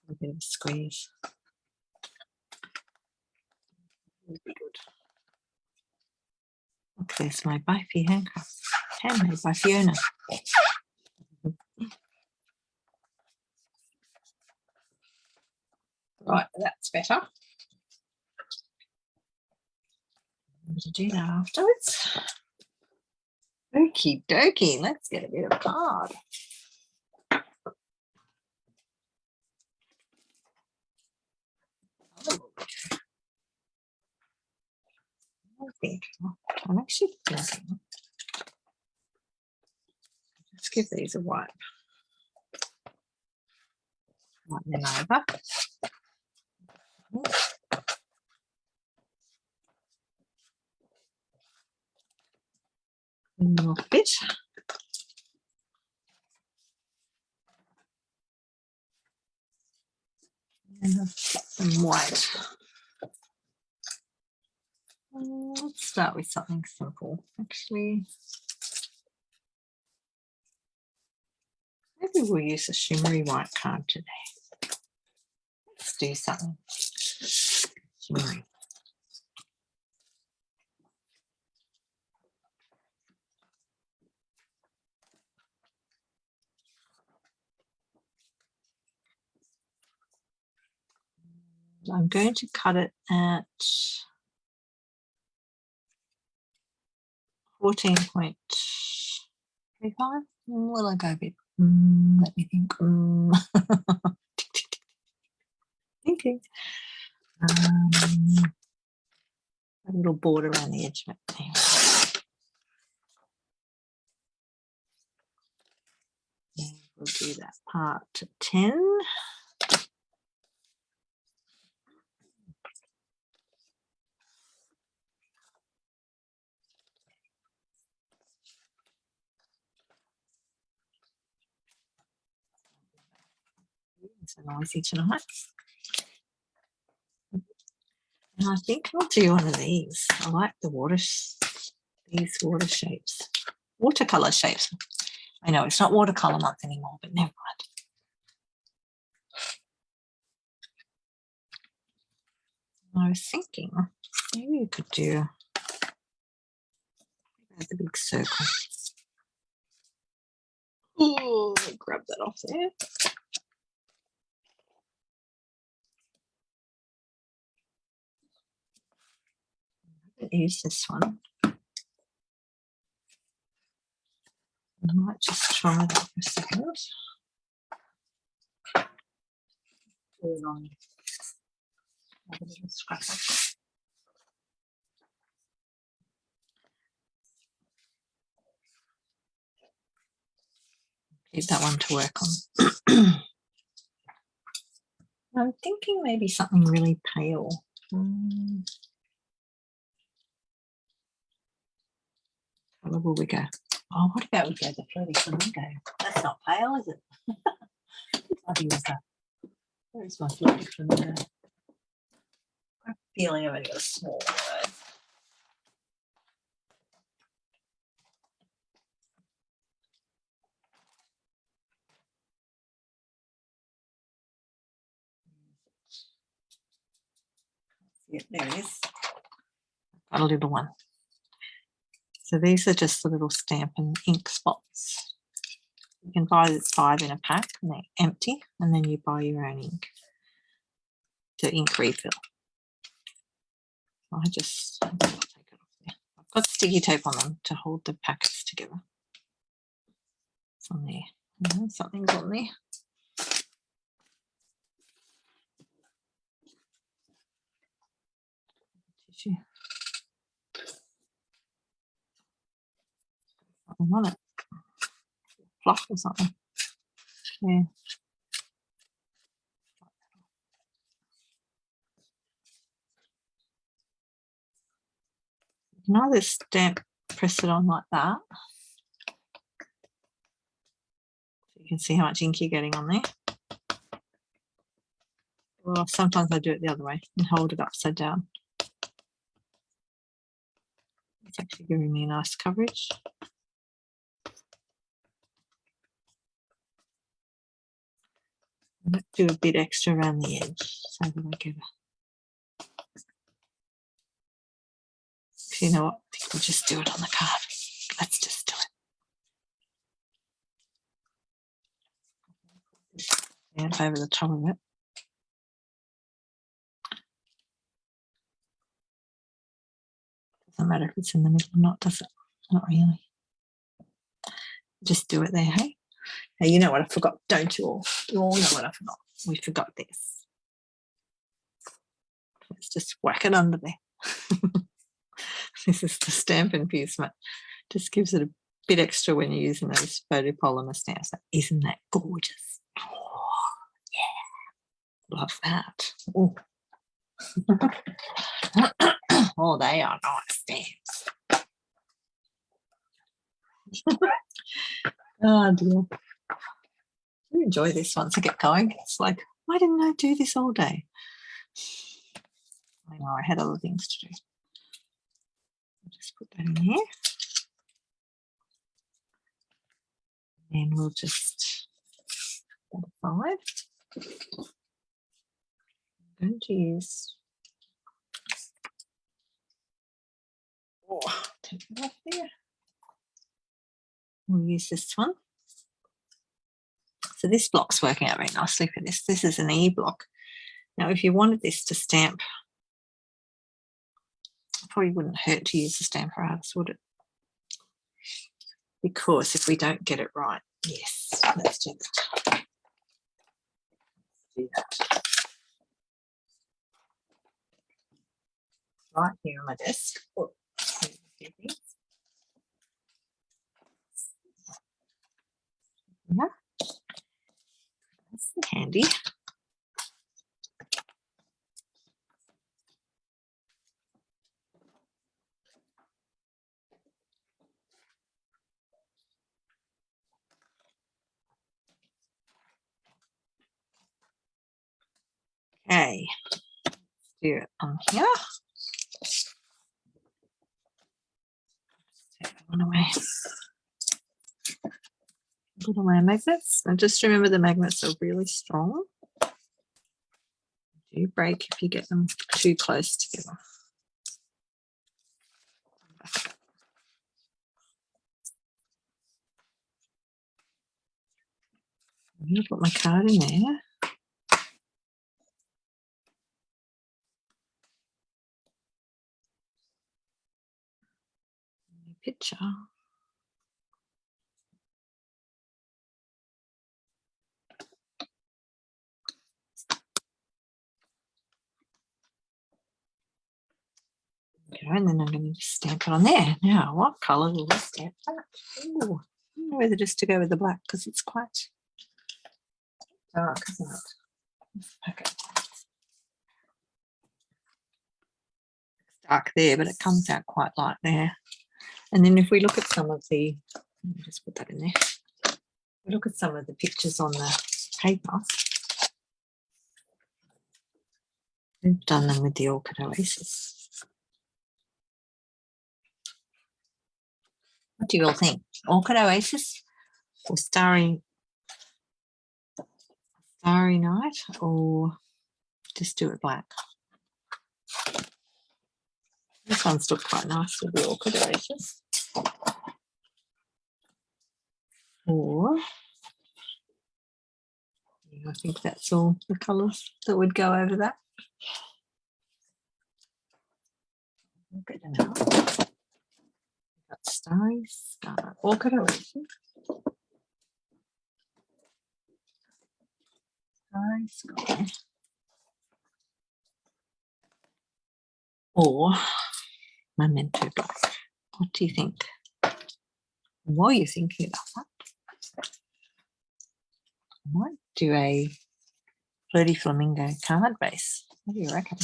Speaker 1: A bit of a squeeze. Would be good. Look, there's my Buffy handcrafts, handmade by Fiona. Right, that's better. I'm going to do that afterwards. Okie dokie, let's get a bit of card. I'm actually thinking, let's give these a wipe. Wipe them over. Clean them off a bit. And some white. Let's start with something simple. Actually, maybe we'll use a shimmery white card today. Let's do something shimmery. I'm going to cut it at 14.35. Will I go a bit? Let me think. Thinking. A little border around the edge of it. And we'll do that part to 10. It's a noisy tonight. And I think I'll do one of these. I like the these water shapes, watercolor shapes. I know it's not watercolor month anymore, but never mind. I was thinking maybe you could do the big circle. Oh, grab that off there. Use this one. I might just try that for a second. Put it on a little scrap. Leave that one to work on. I'm thinking maybe something really pale. Where will we go? Oh, what about we go the Flirty Flamingo? That's not pale, is it? Bloody was that? Where's my Flirty Flamingo? I have a feeling I've only got a small one. Yeah, there it is. Got a little one. So these are just the little Stampin ink spots. You can buy 5 in a pack and they're empty, and then you buy your own ink to ink refill. I'll take it off there. I've got sticky tape on them to hold the packets together. It's on there. Something's on there. Tissue. Something on it. Fluff or something. Yeah. You can either press it on like that. So you can see how much ink you're getting on there. Well, sometimes I do it the other way and hold it upside down. It's actually giving me a nice coverage. Let's do a bit extra around the edge so that I get a... You know what? I think we'll just do it on the card. Let's just do it. Stamp over the top of it. Doesn't matter if it's in the middle or not, does it? Not really. Just do it there, hey? Hey, you know what I forgot, don't you all? You all know what I forgot. We forgot this. Let's just whack it under there. This is the Stampin' Pyrmont. Just gives it a bit extra when you're using those photopolymer stamps. Isn't that gorgeous? Oh, yeah. Love that. Oh, oh, they are nice stamps. Oh dear. I enjoy this once I get going. It's like, why didn't I do this all day? I know I had other things to do. I'll just put that in here. And we'll just put that aside. I'm going to use, take it off there. We'll use this one. So this block's working out very nicely for this. This is an E block. Now, if you wanted this to stamp, it probably wouldn't hurt to use the stamper artist, would it? Because if we don't get it right, yes, let's do that. Let's do that. Right here on my desk. Oh, yeah, that's handy. Okay, let's do it on here. Take that one away. Put away magnets. And just remember the magnets are really strong. Do break if you get them too close together. I'm going to put my card in there. Picture. Okay, and then I'm going to stamp it on there. Now, what colour will we stamp that? Ooh, I don't know whether just to go with the black because it's quite dark, isn't it? Okay. It's dark there, but it comes out quite light there. And then if we look at some of the, let me just put that in there. We look at some of the pictures on the paper. We've done them with the Orchid Oasis. What do you all think? Orchid Oasis or Starry Night, or just do it black? This one's looked quite nice with the Orchid Oasis. Or yeah, I think that's all the colours that would go over that. Good enough. Got Starry Star, Orchid Oasis. Starry Sky. Or Memento Black. What do you think? While you're thinking about that, I might do a Flirty Flamingo card base. What do you reckon?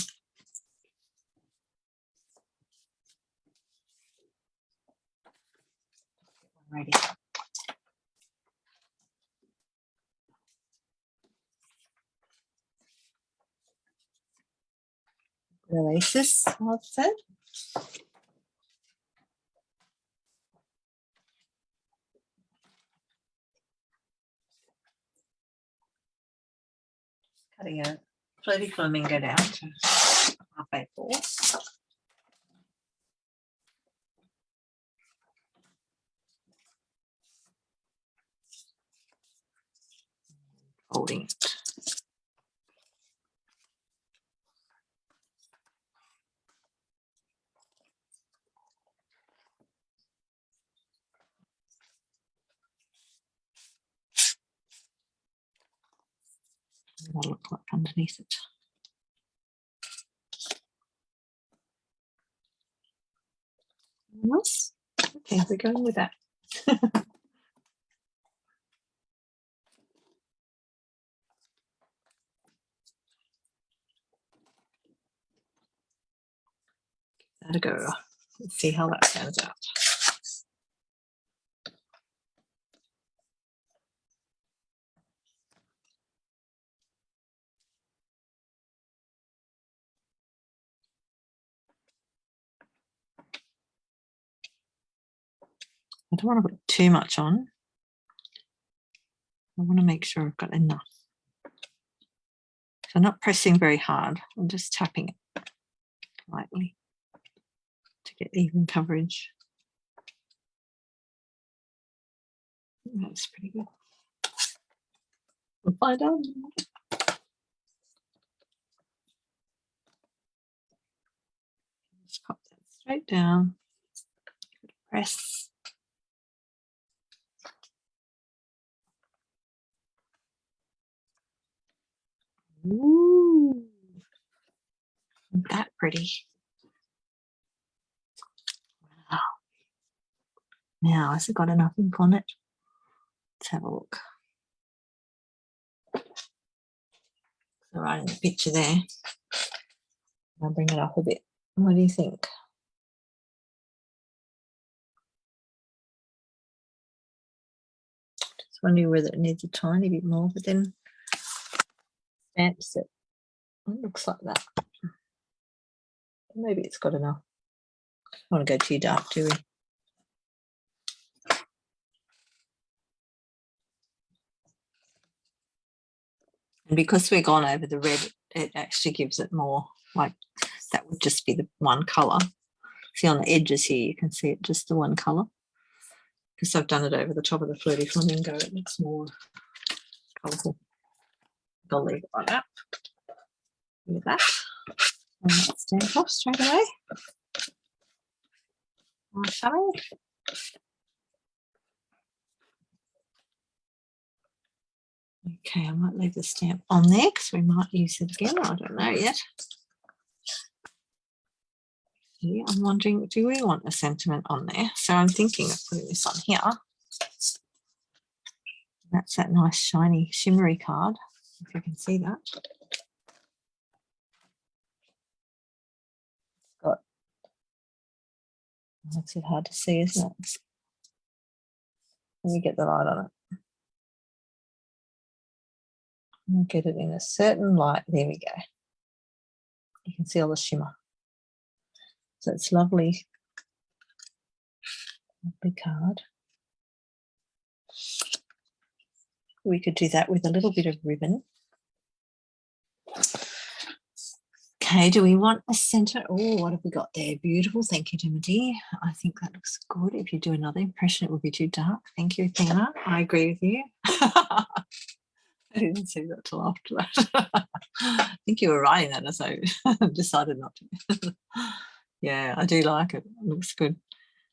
Speaker 1: Ready. Oasis, I've said. Cutting a floaty flamingo down to half A4. Folding it. That'll look like underneath it. Nice. Okay, we're going with that. That a go. Let's see how that turns out. I don't want to put too much on. I want to make sure I've got enough. So I'm not pressing very hard. I'm just tapping it lightly to get even coverage. That's pretty good. We'll find out. Just pop that straight down. Press. Ooh, isn't that pretty? Wow. Now, has it got enough ink on it? Let's have a look. So right in the picture there. I'll bring it up a bit. What do you think? Just wondering whether it needs a tiny bit more, but then stamps it. It looks like that. Maybe it's got enough. I don't want to go too dark, do we? And because we're gone over the red, it actually gives it more, like that would just be the one colour. See on the edges here, you can see it just the one colour. Because I've done it over the top of the flirty flamingo, it looks more colourful. I'll leave it like that. With that. And that stamp off straight away. Shall we? Okay, I might leave the stamp on there because we might use it again. I don't know yet. Yeah, I'm wondering, do we want a sentiment on there? So I'm thinking of putting this on here. That's that nice shiny shimmery card, if you can see that. Got, that's a bit hard to see, isn't it? Let me get the light on it. I'll get it in a certain light. There we go. You can see all the shimmer. So it's lovely. Lovely card. We could do that with a little bit of ribbon. Okay, do we want a centre? Oh, what have we got there? Beautiful. Thank you, Timothy. I think that looks good. If you do another impression, it would be too dark. Thank you, Fiona. I agree with you. I didn't see that till after that. I think you were writing that, so I decided not to. Yeah, I do like it. It looks good.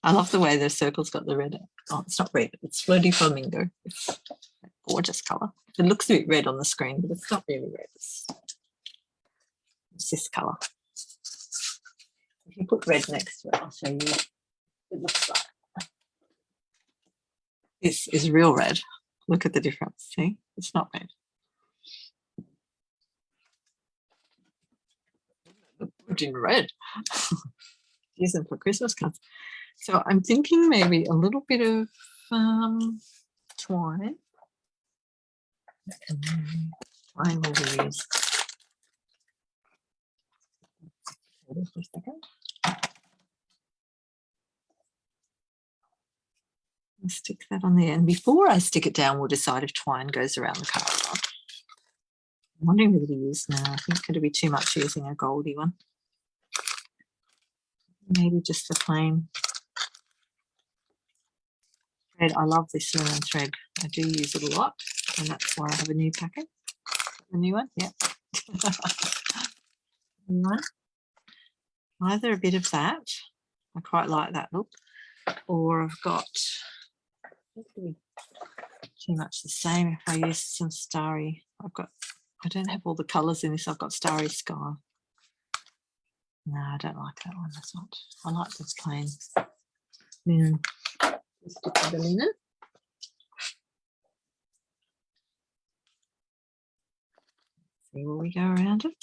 Speaker 1: I love the way the circle's got the red. Oh, it's not red. It's flirty flamingo. It's a gorgeous colour. It looks a bit red on the screen, but it's not really red. It's this colour. If you put red next to it, I'll show you what it looks like. This is real red. Look at the difference. See, it's not red. Put in red. Use them for Christmas cards. So I'm thinking maybe a little bit of twine. Twine will be used. for a second. I'll stick that on there. And before I stick it down, we'll decide if twine goes around the card or not. I'm wondering whether to use now. I think it'll be too much using a goldy one. Maybe just the plain thread. I love this linen thread. I do use it a lot, and that's why I have a new packet. The new one, yeah. New one. Either a bit of that, I quite like that look, or I've got too much the same if I use some starry. I don't have all the colours in this. I've got starry sky. No, I don't like that one. That's not. I like this plain linen. Just stick with the linen. See where we go around it.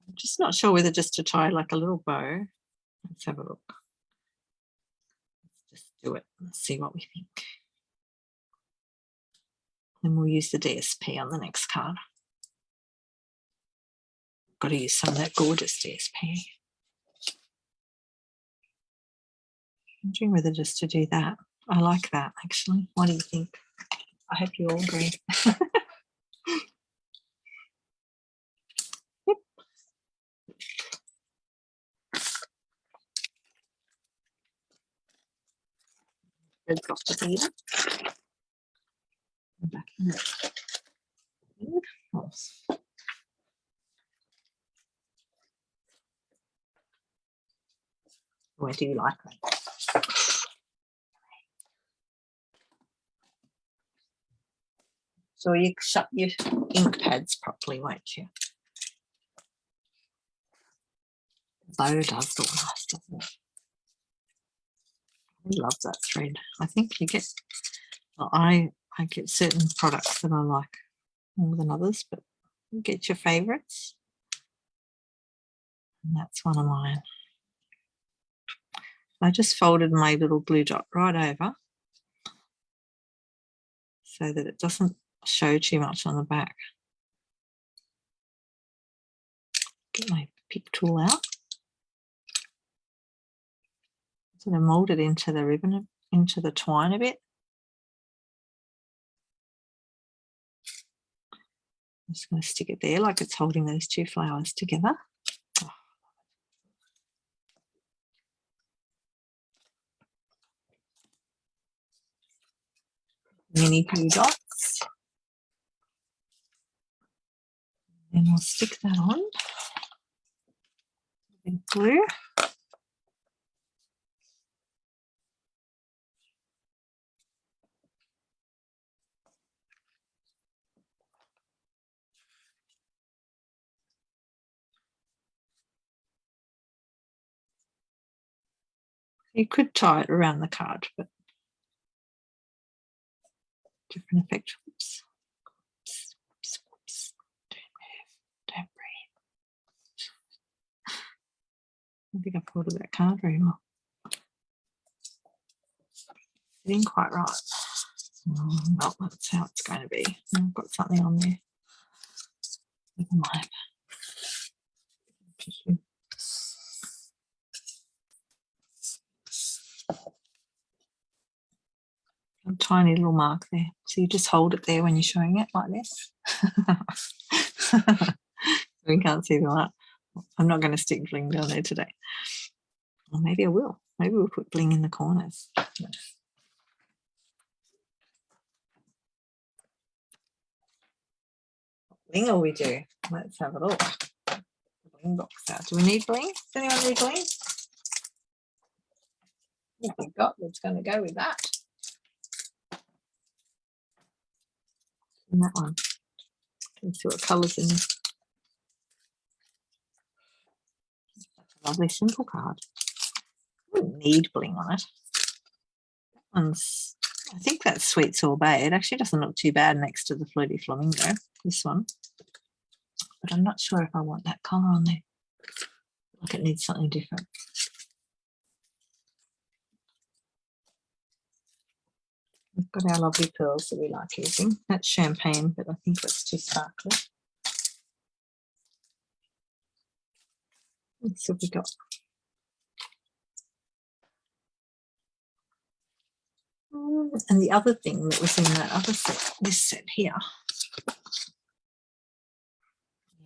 Speaker 1: I'm just not sure whether just to tie like a little bow. Let's have a look. Let's just do it. Let's see what we think. And we'll use the DSP on the next card. Got to use some of that gorgeous DSP. I'm wondering whether just to do that. I like that actually. What do you think? I hope you all agree. Yep. Red got to be back in it. Where do you like that? So you shut your ink pads properly, won't you? The bow does look nice, doesn't it? I love that thread. I think you get, well, I get certain products that I like more than others, but you get your favourites. And that's one of mine. I just folded my little blue dot right over so that it doesn't show too much on the back. Get my pick tool out. Sort of mould it into the ribbon, into the twine a bit. I'm just going to stick it there like it's holding those two flowers together. Oh. Mini blue dots. And I'll stick that on. And glue. You could tie it around the card, but different effect. Oops. Oops, oops, oops. Don't move. Don't breathe. I think I folded that card very well. It didn't quite right. Well, that's how it's going to be. I've got something on there. Never mind. A tiny little mark there. So you just hold it there when you're showing it like this. We can't see the light. I'm not going to stick bling down there today. Or maybe I will. Maybe we'll put bling in the corners. What bling will we do? Let's have a look. The bling box out. Do we need bling? Does anyone need bling? What we've got that's going to go with that. And that one. Let's see what colours in this. Lovely simple card. Wouldn't need bling on it. That one's, I think that's Sweet Sorbet. It actually doesn't look too bad next to the Flirty Flamingo, this one. But I'm not sure if I want that colour on there. Like it needs something different. We've got our lovely pearls that we like using. That's champagne, but I think that's too sparkly. Let's see what we got. And the other thing that was in that other set, this set here.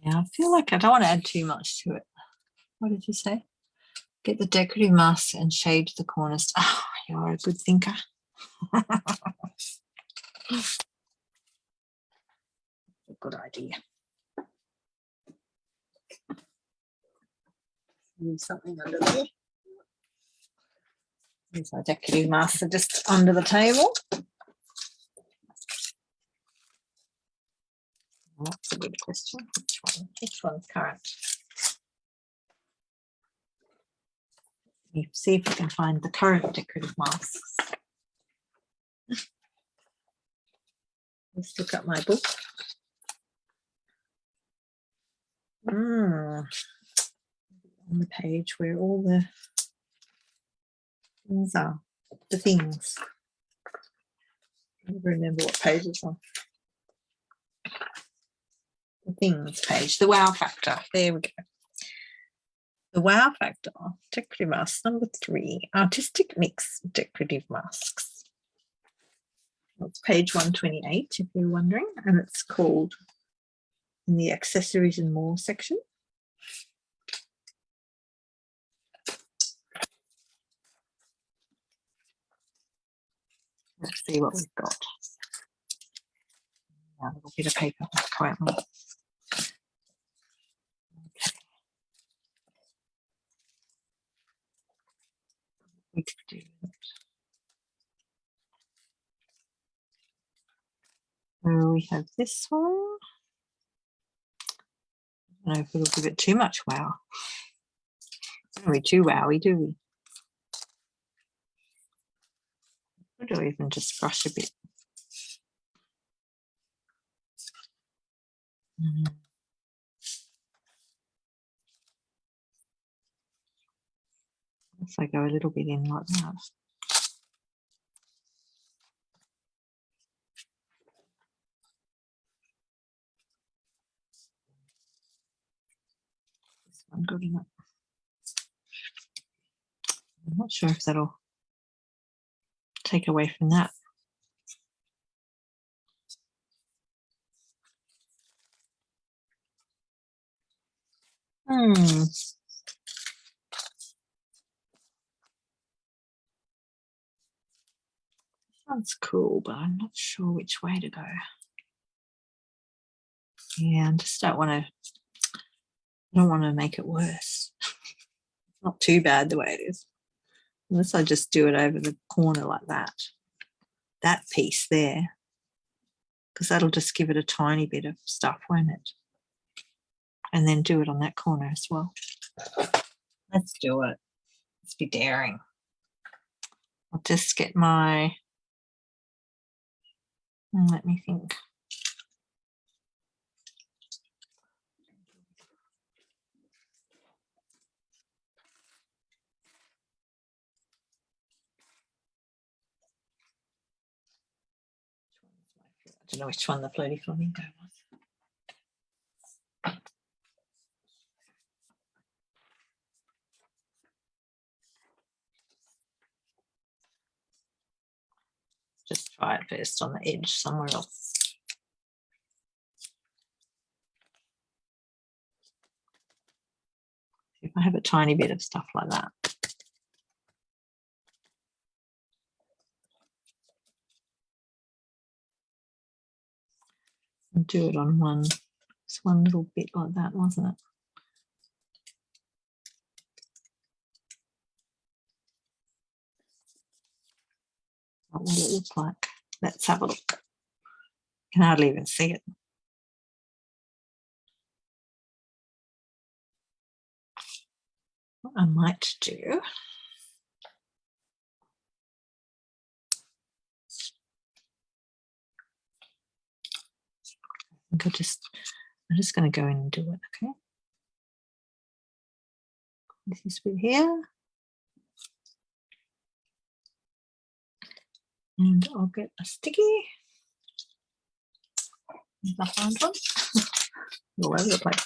Speaker 1: Yeah, I feel like I don't want to add too much to it. What did you say? Get the decorative masks and shade the corners. Oh, you're a good thinker. A good idea. Need something under there. These are decorative masks are just under the table. That's a good question. Which one? Which one's current? You see if you can find the current decorative masks. Let's look at my book. On the page where all the things are. The things. I don't remember what page it's on. The things page. The wow factor. There we go. The wow factor. Decorative masks number 3. Artistic mix decorative masks. It's page 128 if you're wondering, and it's called in the accessories and more section. Let's see what we've got. A little bit of paper currently. Okay. We could do it. So we have this one. I don't know if it'll give it too much wow. It's not really too wowy, do we? Or even just brush a bit. If I go a little bit in like that. This one good enough. I'm not sure if that'll take away from that. Sounds cool, but I'm not sure which way to go. Yeah, I just don't want to make it worse. Not too bad the way it is. Unless I just do it over the corner like that. That piece there. Because that'll just give it a tiny bit of stuff, won't it? And then do it on that corner as well. Let's do it. Let's be daring. I'll just get my, let me think. I don't know which one the floaty flamingo was. Just try it first on the edge somewhere else. If I have a tiny bit of stuff like that. And do it on one, just one little bit like that, wasn't it? What will it look like? Let's have a look. You can hardly even see it. What I might do, I think I'm just going to go in and do it, okay? This bit here. And I'll get a sticky. I found one. All over the place.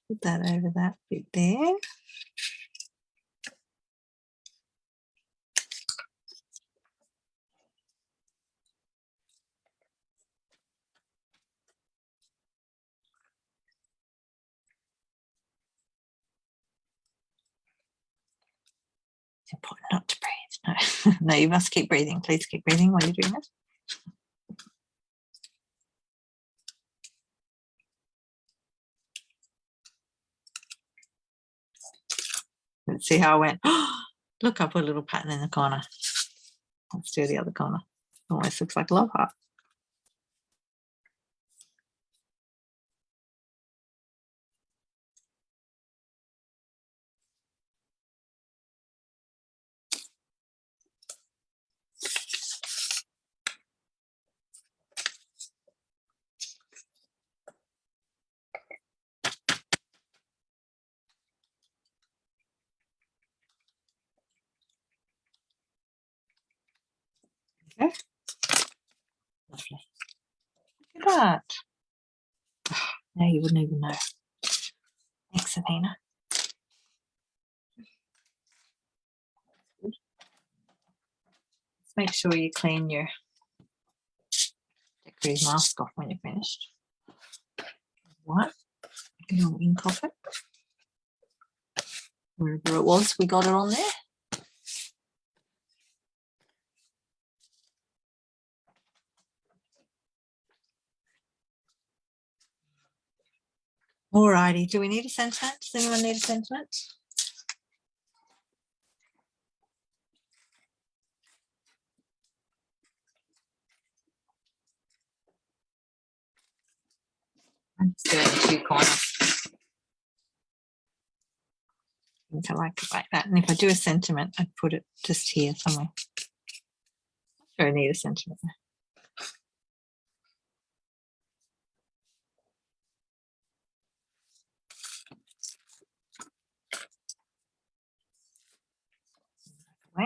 Speaker 1: Put that over that bit there. It's important not to breathe. No, no, you must keep breathing. Please keep breathing while you're doing it. Let's see how I went. Look, I put a little pattern in the corner. Let's do the other corner. Almost looks like a love heart. Okay. Lovely. Look at that. Now you wouldn't even know. Thanks, Sabina. Let's make sure you clean your decorative mask off when you're finished. What? You can ink off it. Wherever it was, we got it on there. Alrighty, do we need a sentiment? Does anyone need a sentiment? I'm just doing 2 corners. I think I like it like that. And if I do a sentiment, I'd put it just here somewhere. I'm sure I need a sentiment. Away.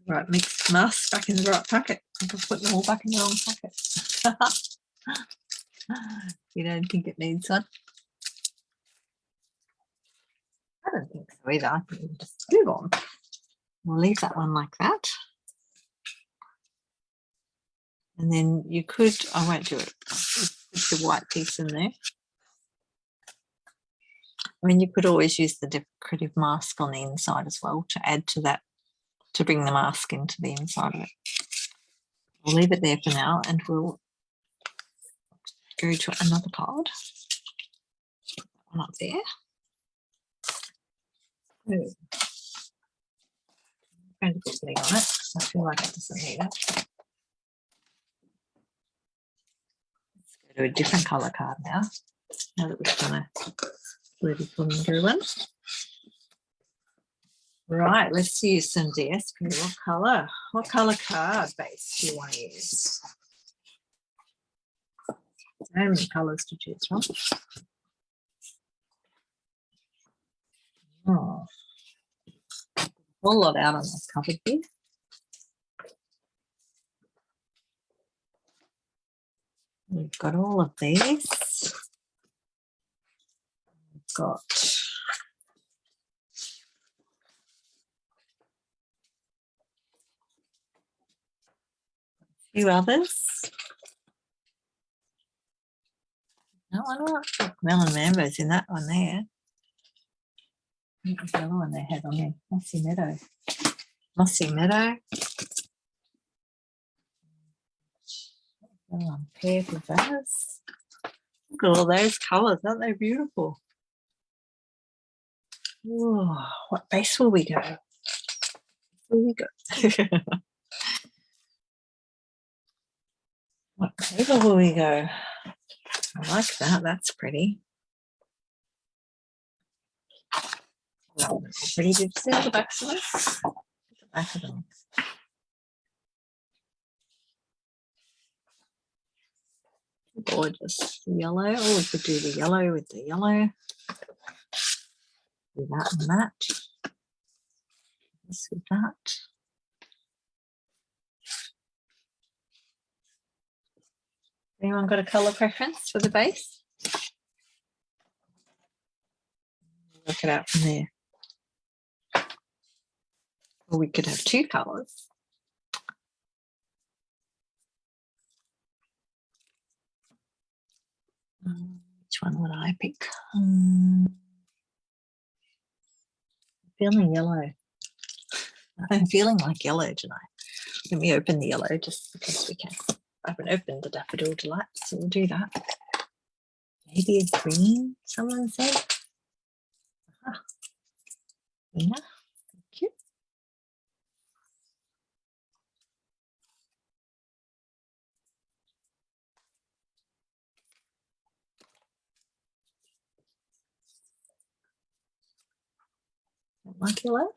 Speaker 1: Right, mixed mask back in the right packet. I'm just putting them all back in the wrong packet. You don't think it needs one? I don't think so either. I think we'll just move on. We'll leave that one like that. And then you could, I won't do it, put the white piece in there. I mean, you could always use the decorative mask on the inside as well to add to that, to bring the mask into the inside of it. We'll leave it there for now and we'll go to another card. Put that one up there. I'm going to put something on it. I feel like it doesn't need it. Let's go to a different colour card now. Now that we've done a bloody flamingo one. Right, let's use some DSP. What colour? What colour card base do you want to use? So many colours to choose from. Oh, a whole lot out on this cupboard here. We've got all of these. We've got a few others. No, I don't like melon mambo's in that one there. What was the other one they had on there? Mossy Meadow. Mossy Meadow. Paired with those. Look at all those colours, aren't they beautiful? Ooh, what base will we go? Will we go? What paper will we go? I like that. That's pretty. Pretty. Did you see all the backs of this? back of them. Gorgeous yellow. Oh, we could do the yellow with the yellow. Do that and that. This with that. Anyone got a colour preference for the base? Work it out from there. Or we could have two colours. Which one would I pick? Feeling yellow. I'm feeling like yellow tonight. Let me open the yellow just because we can. I haven't opened the Daffodil Dyes, so we'll do that. Maybe a green, someone said. Yeah, thank you. Like yellow.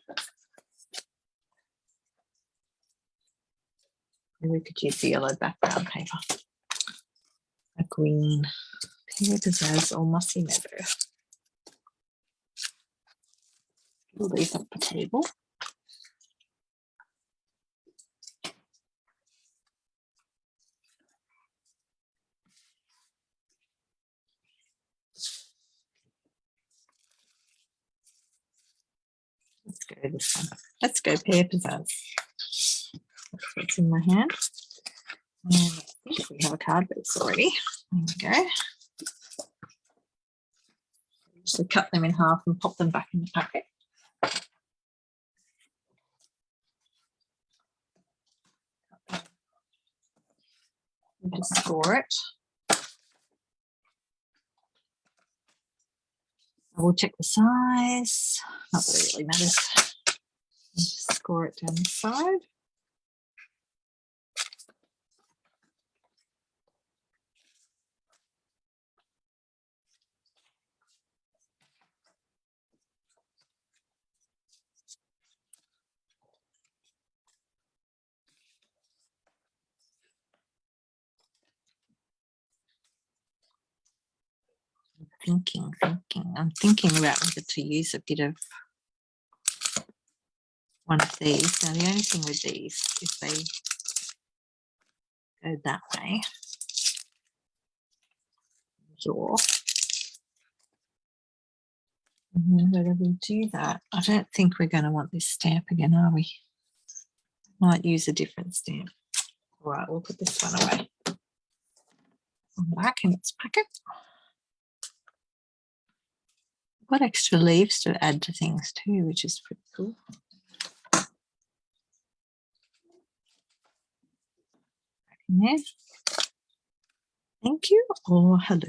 Speaker 1: And we could use the yellow background paper. A green Pizzazz or mossy meadow. We'll leave up the table. Let's go this one. Let's go pear pizzazz. That's what's in my hand. And I think we have a card base already. There we go. So cut them in half and pop them back in the packet. And just score it. I will check the size. Not that it really matters. Just score it down the side. I'm thinking about whether to use a bit of one of these. Now, the only thing with these, if they go that way, draw. Whether we do that, I don't think we're going to want this stamp again, are we? Might use a different stamp. All right, we'll put this one away. Back in its packet. Got extra leaves to add to things too, which is pretty cool. Back in there. Thank you or hello.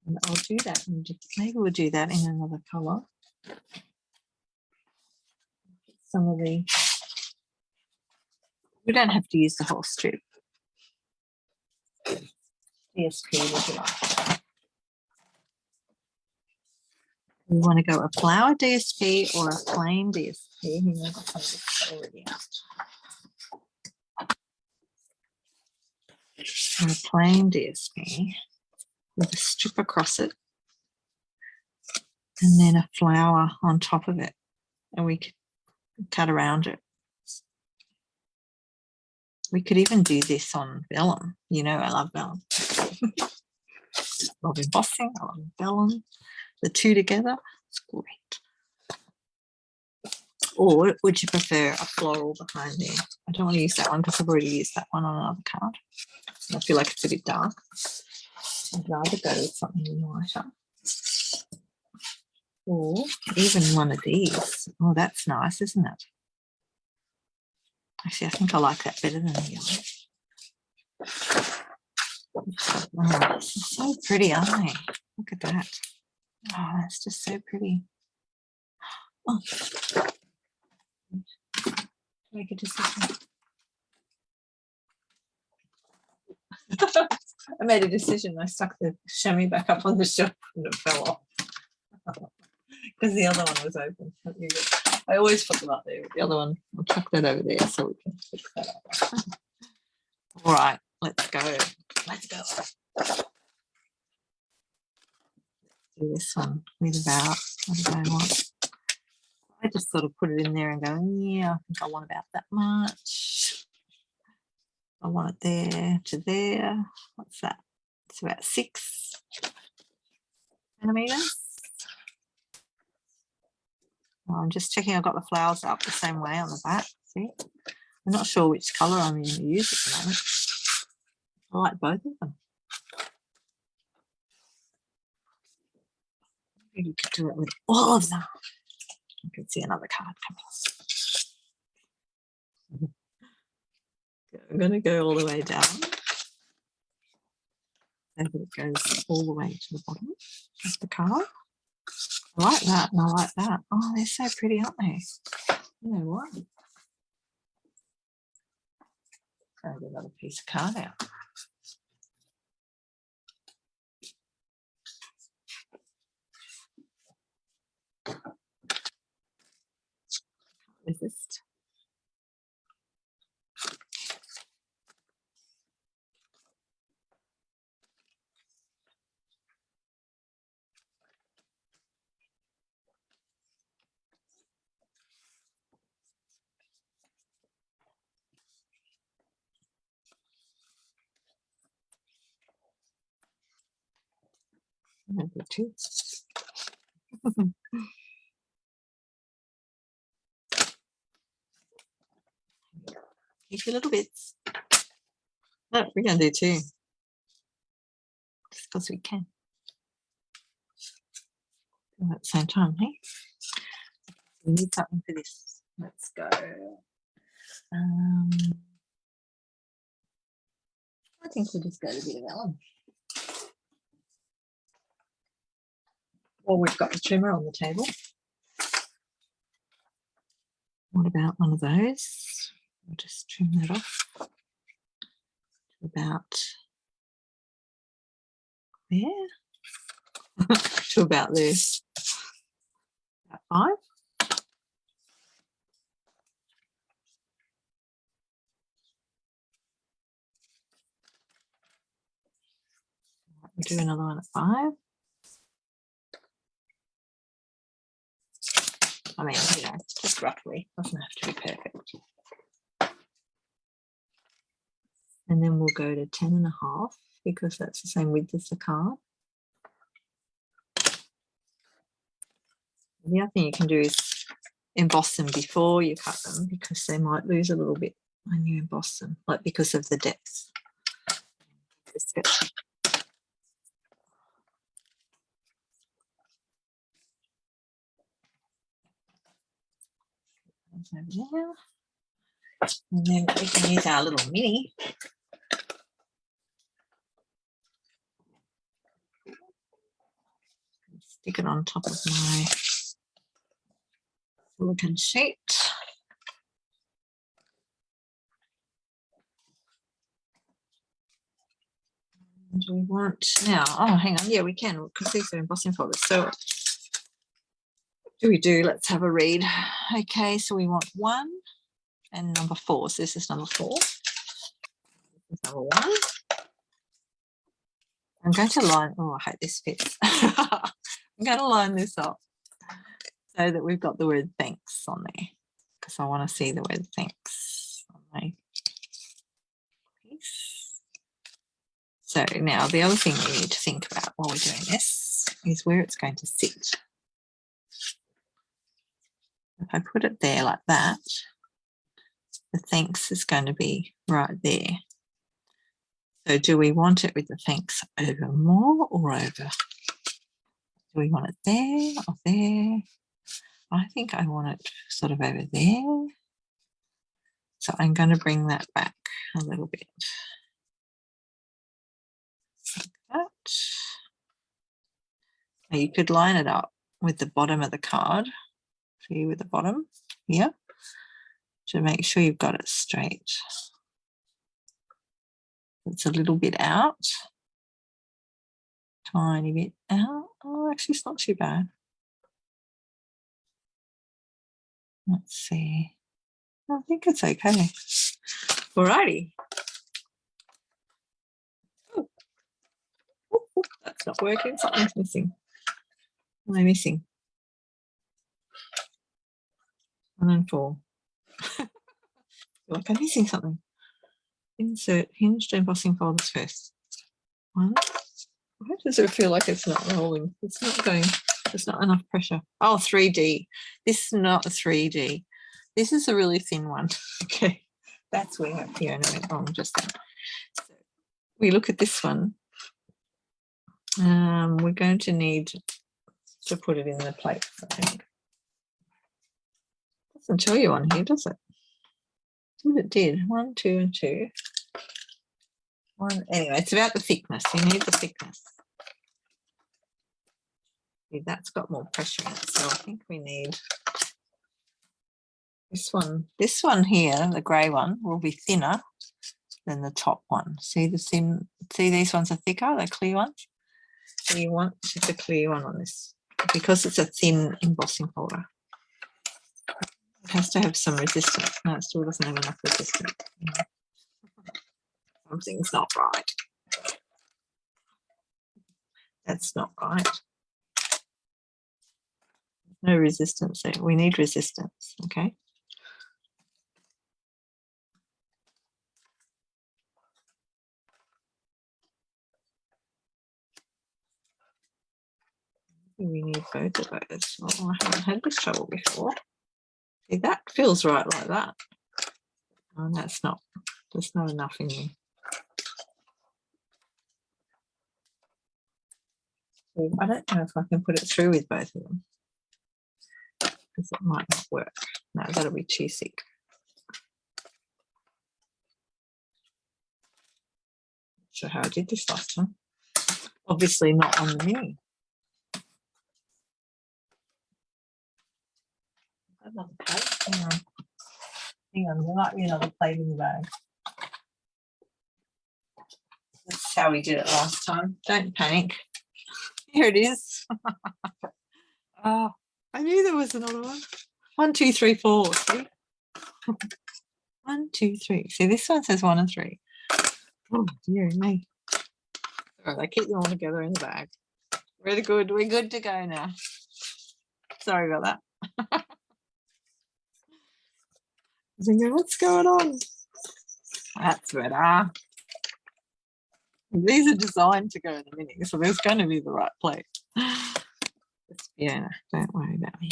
Speaker 1: And I'll do that. Maybe we'll do that in another colour. Some of the. We don't have to use the whole strip. DSP would you like? We want to go a flower DSP or a plain DSP. Who knows some of this already out. Or a plain DSP with a strip across it and then a flower on top of it. And we could cut around it. We could even do this on vellum. You know, I love vellum. I love embossing, I love vellum. The two together, it's great. Or would you prefer a floral behind there? I don't want to use that one because I've already used that one on another card. I feel like it's a bit dark. I'd rather go with something lighter. Or even one of these. Oh, that's nice, isn't it? Actually, I think I like that better than the yellow. Oh, so pretty, aren't they? Look at that. Oh, that's just so pretty. Oh. Make a decision. I made a decision. I stuck the chamois back up on the shelf and it fell off. because the other one was open. I always put them up there. The other one, I'll chuck that over there so we can fix that up. All right, let's go. Let's go. Do this one with about, what do I want? I just sort of put it in there and go, yeah, I think I want about that much. I want it there to there. What's that? It's about 6 centimeters. Well, I'm just checking I've got the flowers up the same way on the back. See, I'm not sure which colour I'm going to use at the moment. I like both of them. You could do it with all of them. You can see another card coming. I'm going to go all the way down. So that it goes all the way to the bottom of the card. I like that and I like that. Oh, they're so pretty, aren't they? You know what? Grab another piece of card out. Resist. Number 2. Keep your little bits. No, we're going to do 2. Just because we can. All at the same time, hey? We need something for this. Let's go. I think we'll just go to a bit of vellum. Well, we've got the trimmer on the table. What about one of those? I'll just trim that off to about there. To about there. About 5. We'll do another one at 5. I mean, you know, just roughly, doesn't have to be perfect. And then we'll go to 10.5 because that's the same width as the card. The other thing you can do is emboss them before you cut them because they might lose a little bit when you emboss them, like because of the depth. Over there. And then we can use our little mini. Stick it on top of my silicone sheet. And we want now, oh, hang on, yeah, we can because these are embossing folders. So what do we do? Let's have a read. Okay, so we want 1 and number 4. So this is number 4. This is number 1. I'm going to line, oh, I hope this fits. I'm going to line this up so that we've got the word thanks on there because I want to see the word thanks on my piece. So now the other thing we need to think about while we're doing this is where it's going to sit. If I put it there like that, the thanks is going to be right there. So do we want it with the thanks over more or over? Do we want it there or there? I think I want it sort of over there. So I'm going to bring that back a little bit. Like that. Now you could line it up with the bottom of the card. See with the bottom here to make sure you've got it straight. It's a little bit out. Tiny bit out. Oh, actually it's not too bad. Let's see. I think it's okay. Alrighty. Oh, that's not working. Something's missing. What am I missing? 1 and 4. Like I'm missing something. Insert hinged embossing folders first. 1. Why does it feel like it's not rolling? It's not going. There's not enough pressure. Oh, 3D. This is not a 3D. This is a really thin one. Okay, that's where Fiona went wrong just then. So we look at this one. We're going to need to put it in the plate, I think. Doesn't tell you on here, does it? What it did. 1, 2, and 2. 1. Anyway, it's about the thickness. You need the thickness. See, that's got more pressure in it, so I think we need this one. This one here, the grey one, will be thinner than the top one. See the thin? See, these ones are thicker, the clear ones. So you want just a clear one on this because it's a thin embossing folder. It has to have some resistance. No, it still doesn't have enough resistance. Something's not right. That's not right. No resistance there. We need resistance, okay? We need both of those. Oh, I haven't had this trouble before. See, that feels right like that. Oh, that's not. There's not enough in there. I don't know if I can put it through with both of them because it might not work. No, that'll be too thick. Not sure how I did this last time. Obviously not on the mini. Another plate. Hang on. Hang on, there might be another plate in the bag. That's how we did it last time. Don't panic. Here it is. Oh, I knew there was another one. 1, 2, 3, 4. See? 1, 2, 3. See, this one says 1 and 3. Oh, dear me. All right, I keep them all together in the bag. Really good. We're good to go now. Sorry about that. I was thinking, what's going on? That's better. These are designed to go in the mini, so there's going to be the right plate. It's Fiona. Don't worry about me.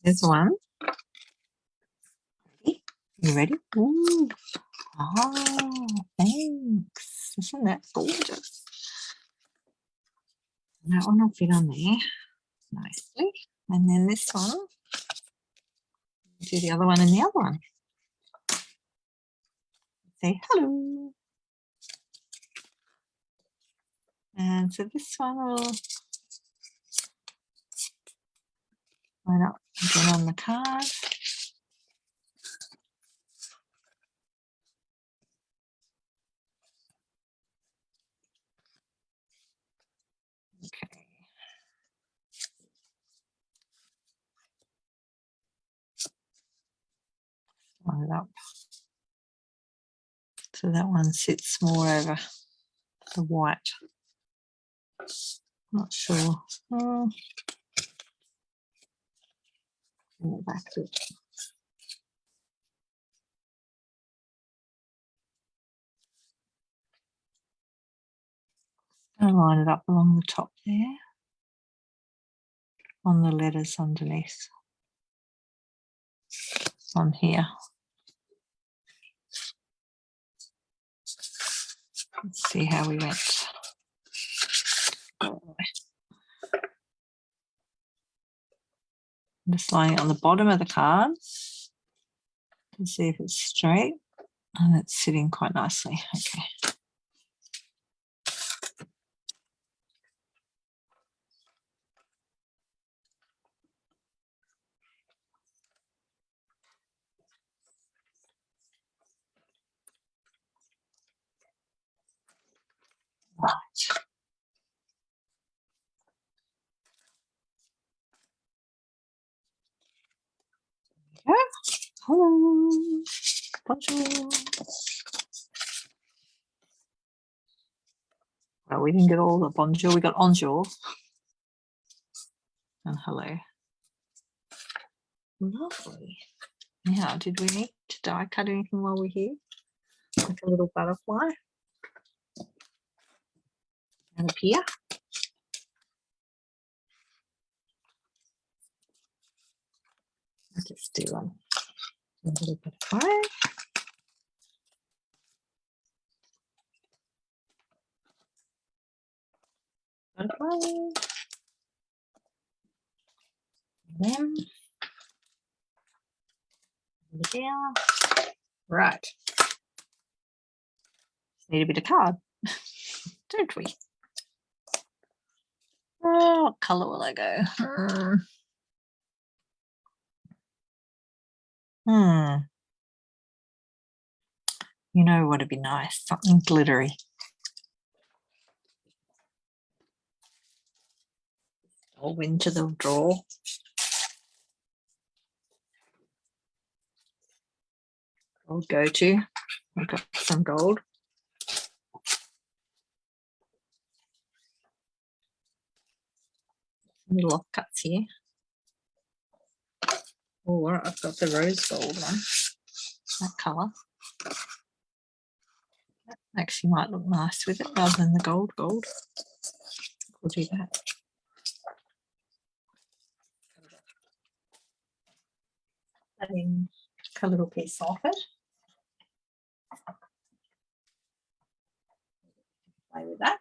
Speaker 1: There's one. You ready? Ooh. Oh, thanks. Isn't that gorgeous? That one will fit on there nicely. And then this one, do the other one and the other one. Say hello. And so this one will line up again on the card. Okay. Line it up. So that one sits more over the white. Not sure. Oh. Bring it back to it. I'll line it up along the top there, on the letters underneath, on here. Let's see how we went. I'm just lining it on the bottom of the card to see if it's straight, and it's sitting quite nicely. Okay. Right. Hello. Bonjour. Well, we didn't get all the bonjour. We got bonjour and hello. Lovely. Now, did we need to die cut anything while we're here? Like a little butterfly and appear. I'll just do a little butterfly. Butterfly. And then down. Right. Need a bit of card, don't we? Oh, what colour will I go? You know what would be nice? Something glittery. All into the drawer. I'll go to. I've got some gold. Little offcuts here. Or I've got the rose gold one. That colour. That actually might look nice with it rather than the gold. We'll do that. And then a little piece off it. Play with that.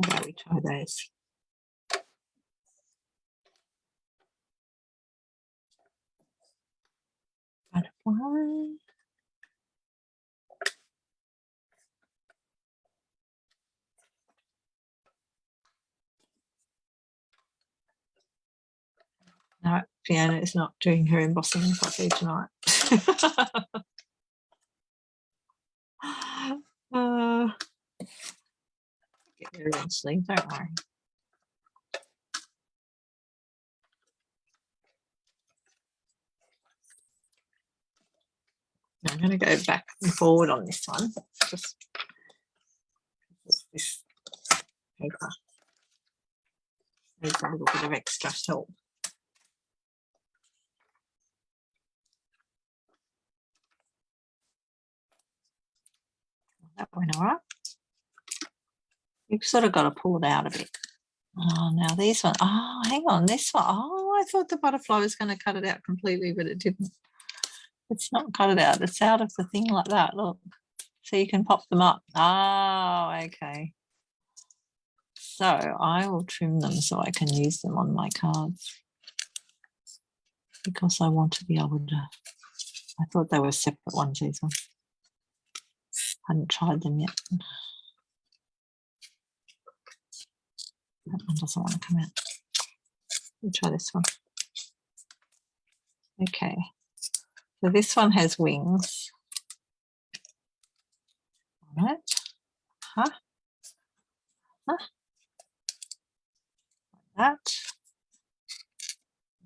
Speaker 1: How about we try those? Butterfly. No, Fiona is not doing her embossing properly tonight. Get there eventually, don't worry. I'm going to go back and forward on this one. Just this paper needs a little bit of extra help. That went all right. You've sort of got to pull it out a bit. Oh, now these one. Oh, hang on, this one. Oh, I thought the butterfly was going to cut it out completely, but it didn't. It's not cut it out. It's out of the thing like that. Look, so you can pop them up. Oh, okay. So I will trim them so I can use them on my cards because I want to be able to. I thought they were separate ones. These ones. I hadn't tried them yet. That one doesn't want to come out. We'll try this one. Okay. So this one has wings. All right. Like that.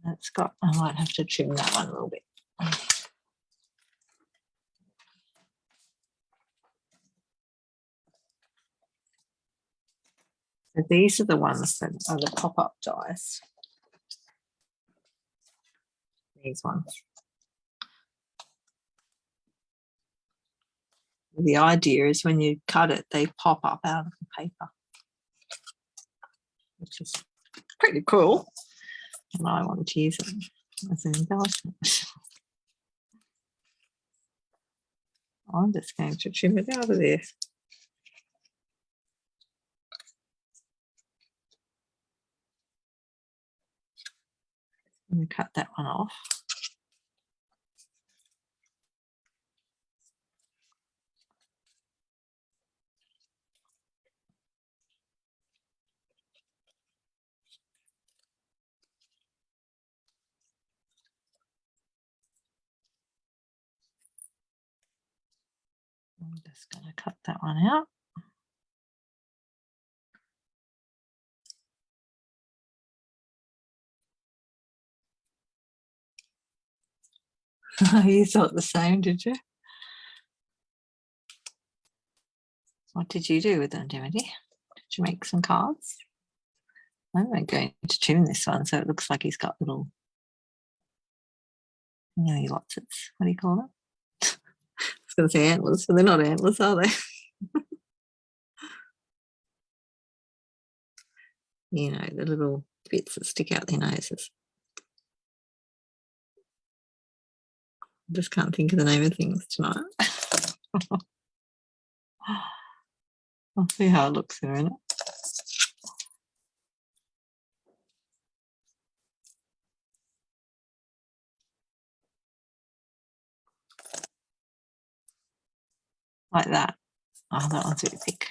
Speaker 1: That's got, I might have to trim that one a little bit. So these are the ones that are the pop-up dies. These ones. The idea is when you cut it, they pop up out of the paper, which is pretty cool. And I wanted to use it as an embellishment. I'm just going to trim it out of there. I'm going to cut that one off. I'm just going to cut that one out. You thought the same, did you? What did you do with them, Dimity? Did you make some cards? I'm going to trim this one so it looks like he's got little, lots of, what do you call them? I was going to say antlers, but they're not antlers, are they? The little bits that stick out their noses. I just can't think of the name of things tonight. I'll see how it looks in a minute. Like that. Oh, that one's really thick.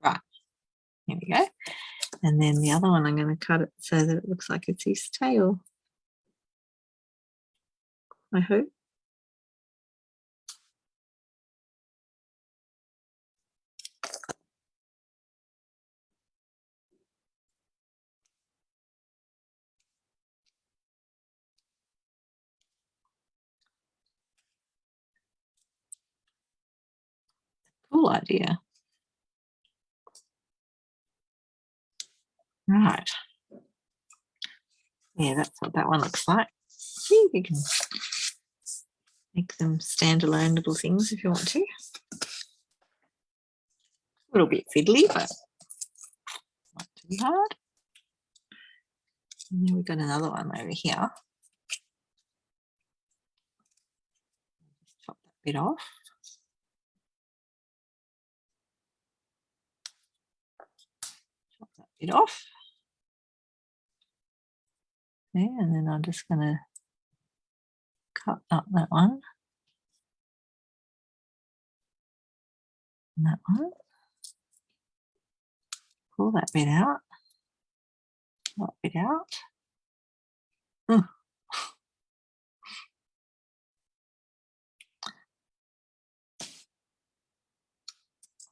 Speaker 1: Right, here we go. And then the other one, I'm going to cut it so that it looks like it's his tail. I hope. Cool idea. Right. Yeah, that's what that one looks like. See, you can make them standalone little things if you want to. A little bit fiddly, but not too hard. And then we've got another one over here. Just chop that bit off. Chop that bit off. Okay, and then I'm just going to cut up that one. And that one. Pull that bit out. Pull that bit out.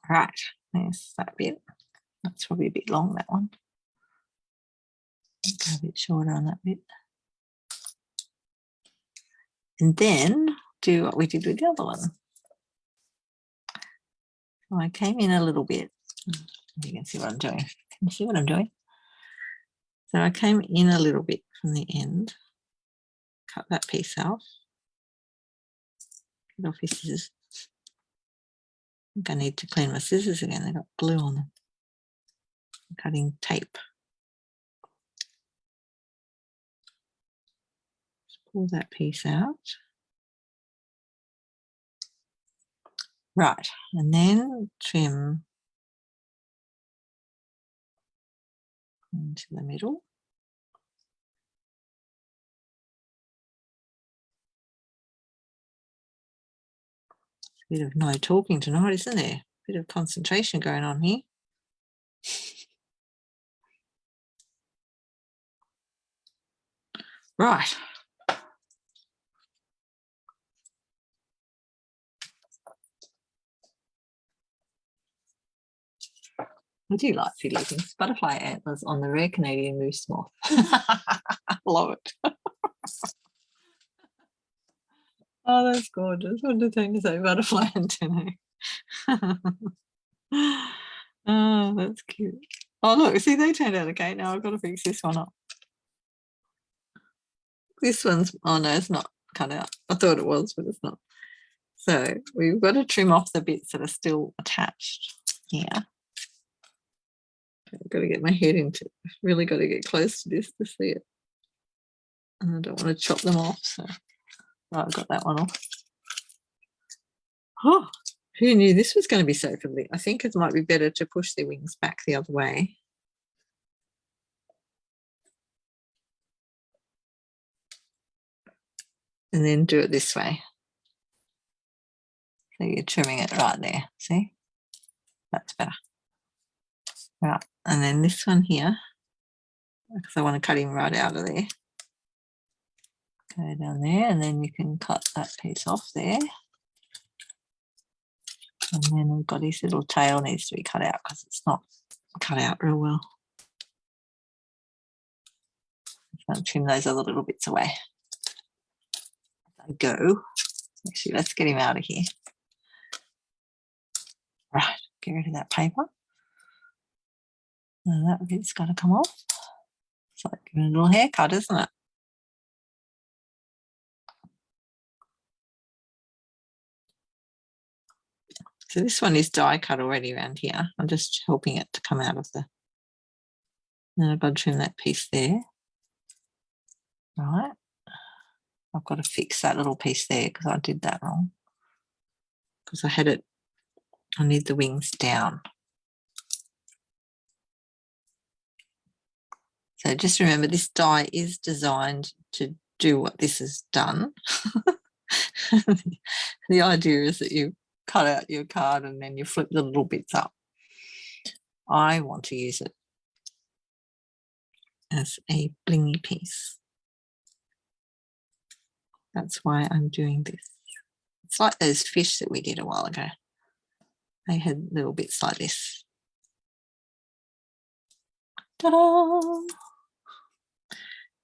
Speaker 1: Right, there's that bit. That's probably a bit long, that one. Go a bit shorter on that bit. And then do what we did with the other one. So I came in a little bit. You can see what I'm doing. Can you see what I'm doing? So I came in a little bit from the end, cut that piece off, get off his scissors. I think I need to clean my scissors again. They've got glue on them. I'm cutting tape. Just pull that piece out. Right, and then trim into the middle. Bit of no talking tonight, isn't there? Bit of concentration going on here. Right. I do like fiddly things. Butterfly antlers on the rare Canadian moose moth. Love it. Oh, that's gorgeous. What did I say? Butterfly antennae. Oh, that's cute. Oh, look, see, they turned out okay. Now I've got to fix this one up. This one's, oh no, it's not cut out. I thought it was, but it's not. So we've got to trim off the bits that are still attached here. I've got to get my head into it. I've really got to get close to this to see it. And I don't want to chop them off. So I've got that one off. Oh, who knew this was going to be so fiddly? I think it might be better to push the wings back the other way. And then do it this way. So you're trimming it right there, see? That's better. Right, and then this one here, because I want to cut him right out of there. Go down there, and then you can cut that piece off there. And then we've got his little tail needs to be cut out because it's not cut out real well. I'm going to trim those other little bits away. Go. Actually, let's get him out of here. Right, get rid of that paper. Now that bit's got to come off. It's like giving a little haircut, isn't it? So this one is die cut already around here. I'm just helping it to come out of the. Then I've got to trim that piece there. Right. I've got to fix that little piece there because I did that wrong. Because I had it, I need the wings down. So just remember, this die is designed to do what this has done. The idea is that you cut out your card and then you flip the little bits up. I want to use it as a blingy piece. That's why I'm doing this. It's like those fish that we did a while ago. They had little bits like this. Ta-da!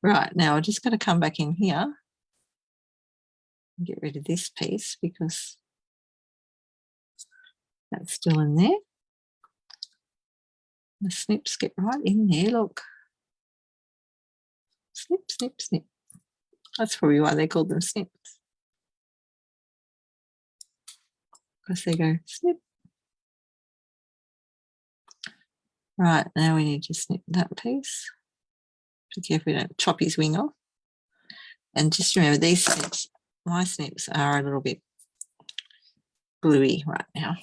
Speaker 1: Right, now I'm just going to come back in here and get rid of this piece because that's still in there. The snips get right in there, look. Snip, snip, snip. That's probably why they called them snips. Because they go snip. Right, now we need to snip that piece. Be careful we don't chop his wing off. And just remember, these snips, my snips are a little bit gluey right now.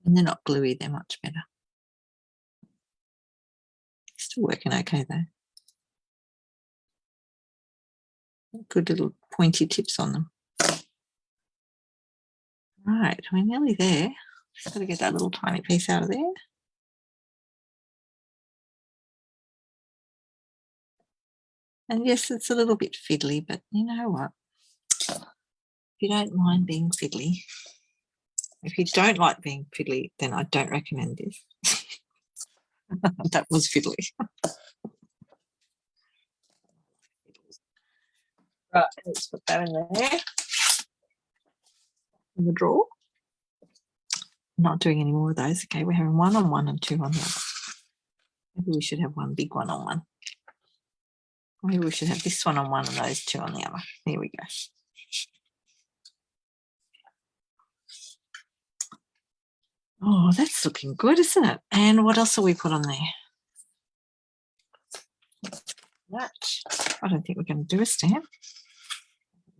Speaker 1: And they're not gluey, they're much better. Still working okay though. Good little pointy tips on them. Right, we're nearly there. Just got to get that little tiny piece out of there. And yes, it's a little bit fiddly, but you know what? If you don't mind being fiddly, if you don't like being fiddly, then I don't recommend this. That was fiddly. Right, let's put that in there. In the drawer. I'm not doing any more of those. Okay, we're having one on one and two on the other. Maybe we should have one big one on one. Maybe we should have this one on one and those two on the other. There we go. Oh, that's looking good, isn't it? And what else have we put on there? That. I don't think we're going to do a stamp.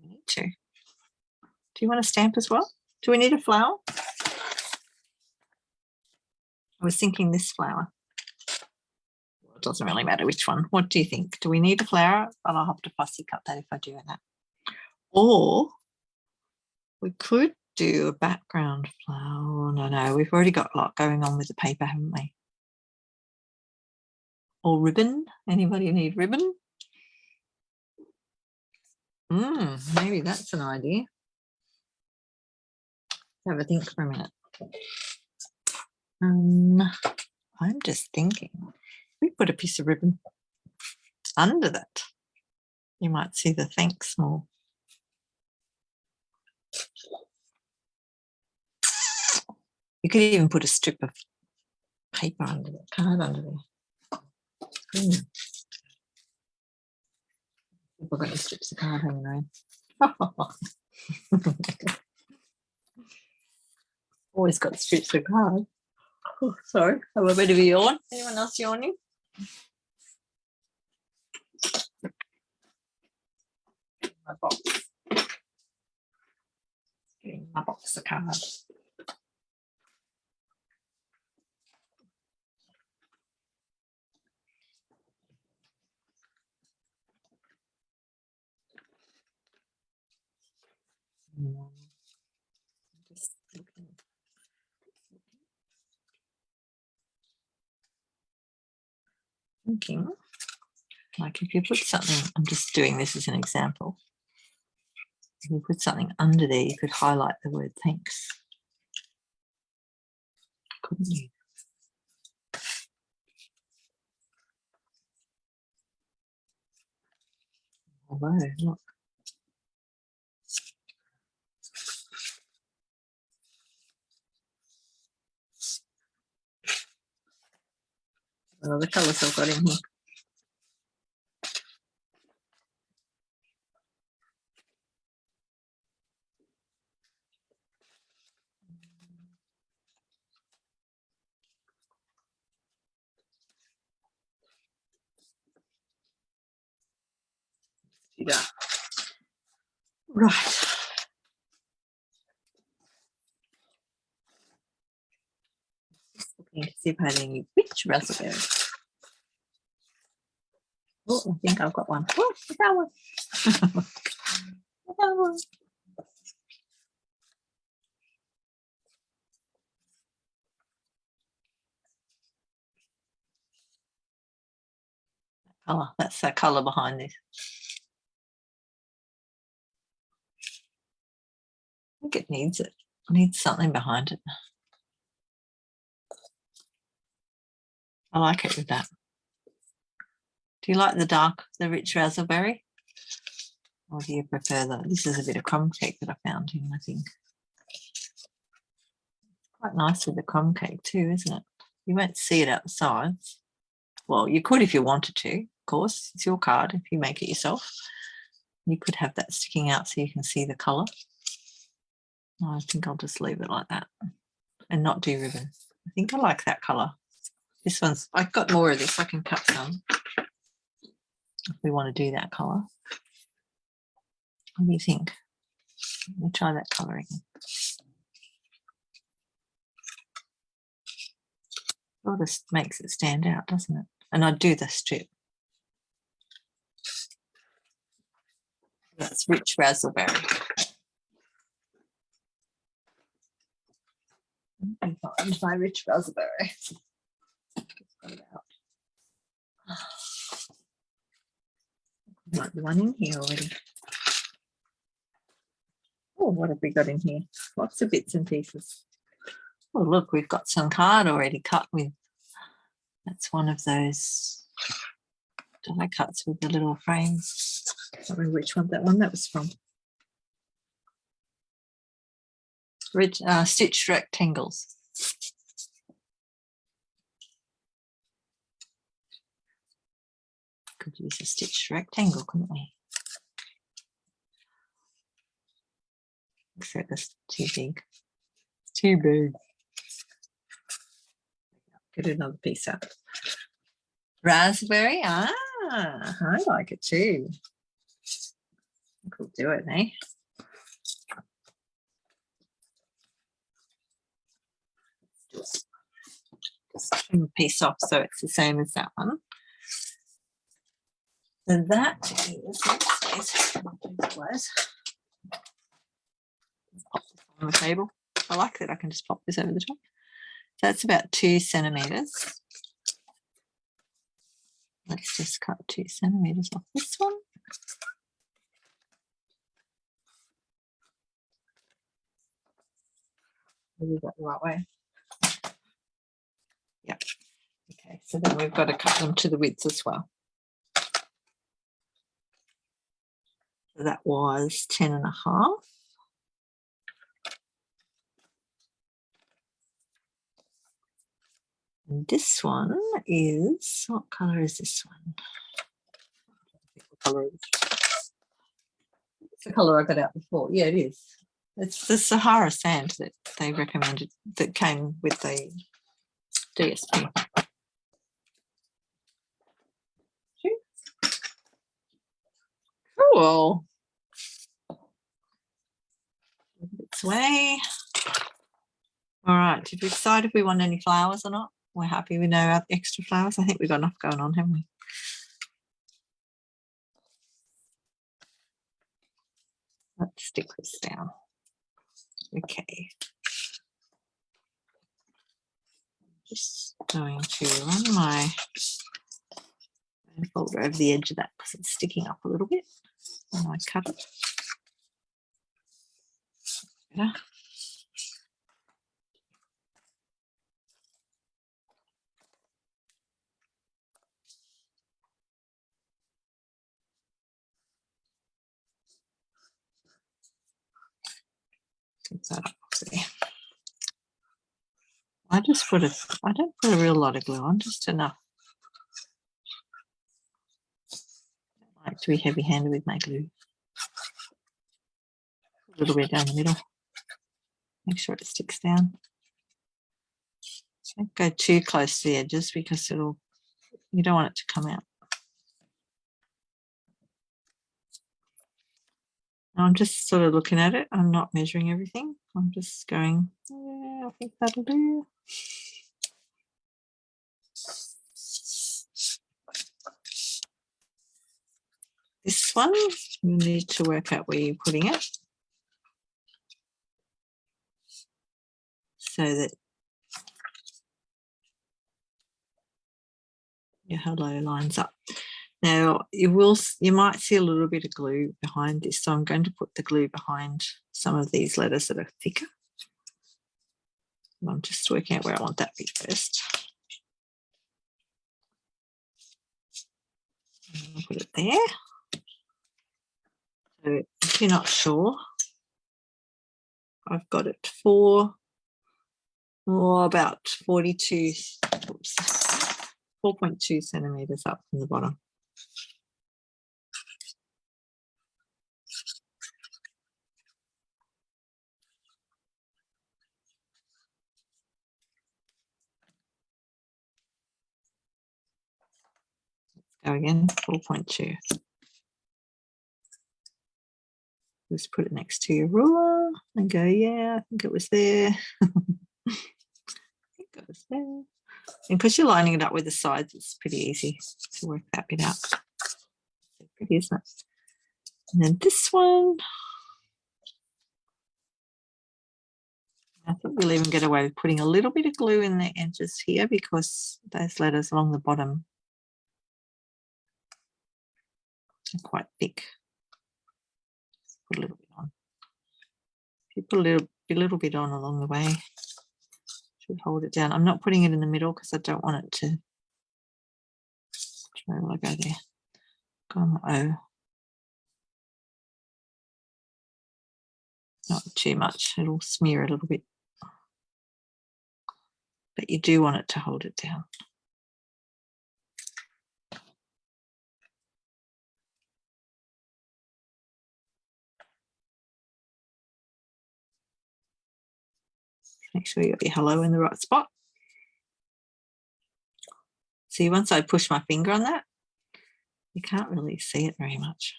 Speaker 1: We need to. Do you want a stamp as well? Do we need a flower? I was thinking this flower. Well, it doesn't really matter which one. What do you think? Do we need a flower? But I'll have to fussy cut that if I do that. Or we could do a background flower. No, we've already got a lot going on with the paper, haven't we? Or ribbon. Anybody need ribbon? Maybe that's an idea. Have a think for a minute. I'm just thinking, we put a piece of ribbon under that. You might see the thanks more. You could even put a strip of paper under the card under there. We've got strips of card hanging around. Always got strips of card. Oh, sorry, have a bit of a yawn. Anyone else yawning? My box. Getting my box of cards. Just thinking, like if you put something, I'm just doing this as an example. If you put something under there, you could highlight the word thanks. Couldn't you? Although, look. Well, the colours I've got in here. Yeah. Right. Just looking to see if I had any rich raspberry. Oh, I think I've got one. Oh, I found one. I found one. Colour. That's the colour behind this. I think it needs it. It needs something behind it. I like it with that. Do you like the dark, the rich raspberry? Or do you prefer that? This is a bit of crumb cake that I found in, I think. Quite nice with the crumb cake too, isn't it? You won't see it out the sides. Well, you could if you wanted to, of course. It's your card if you make it yourself. You could have that sticking out so you can see the colour. I think I'll just leave it like that and not do ribbon. I think I like that colour. This one's, I've got more of this. I can cut some if we want to do that colour. What do you think? Let me try that colour again. Well, this makes it stand out, doesn't it? And I'd do the strip. That's rich raspberry. Find my rich raspberry. Got it out. Might be one in here already. Oh, what have we got in here? Lots of bits and pieces. Oh, look, we've got some card already cut with. That's one of those die cuts with the little frames. I don't remember which one that was from. Stitched rectangles. Could use a stitched rectangle, couldn't we? Except it's too big. It's too big. Get another piece out. Raspberry. Ah, I like it too. I think we'll do it, eh? Just trim a piece off so it's the same as that one. So that is, pop this on the table. I like that I can just pop this over the top. So that's about 2 centimetres. Let's just cut 2 centimetres off this one. Have we got the right way? Yep. Okay, so then we've got to cut them to the width as well. So that was 10.5. And this one is, what colour is this one? What colour is it? It's the colour I got out before. Yeah, it is. It's the Sahara sand that they recommended that came with the DSP. Cool. Its way. All right. Did we decide if we want any flowers or not? We're happy with no extra flowers. I think we've got enough going on, haven't we? Let's stick this down. Okay. Just going to run my folder over the edge of that because it's sticking up a little bit. And I cut it. better. Get that up there. I don't put a real lot of glue on, just enough. I like to be heavy-handed with my glue. A little bit down the middle. Make sure it sticks down. Don't go too close to the edges because you don't want it to come out. Now I'm just sort of looking at it. I'm not measuring everything. I'm just going, yeah, I think that'll do. This one, you need to work out where you're putting it so that your hello lines up. Now you might see a little bit of glue behind this, so I'm going to put the glue behind some of these letters that are thicker. And I'm just working out where I want that bit first. And I'll put it there. So if you're not sure, I've got it for about 4.2 centimeters up from the bottom. Go again, 4.2. Just put it next to your ruler and go, yeah, I think it was there. I think it was there. And because you're lining it up with the sides, it's pretty easy to work that bit out. So pretty, isn't it? And then this one, I think we'll even get away with putting a little bit of glue in the edges here because those letters along the bottom are quite thick. Put a little bit on. If you put a little bit on along the way, should hold it down. I'm not putting it in the middle because I don't want it to. Where will I go there? Go on the O. Not too much. It'll smear a little bit. But you do want it to hold it down. Make sure you got your hello in the right spot. See, once I push my finger on that, you can't really see it very much.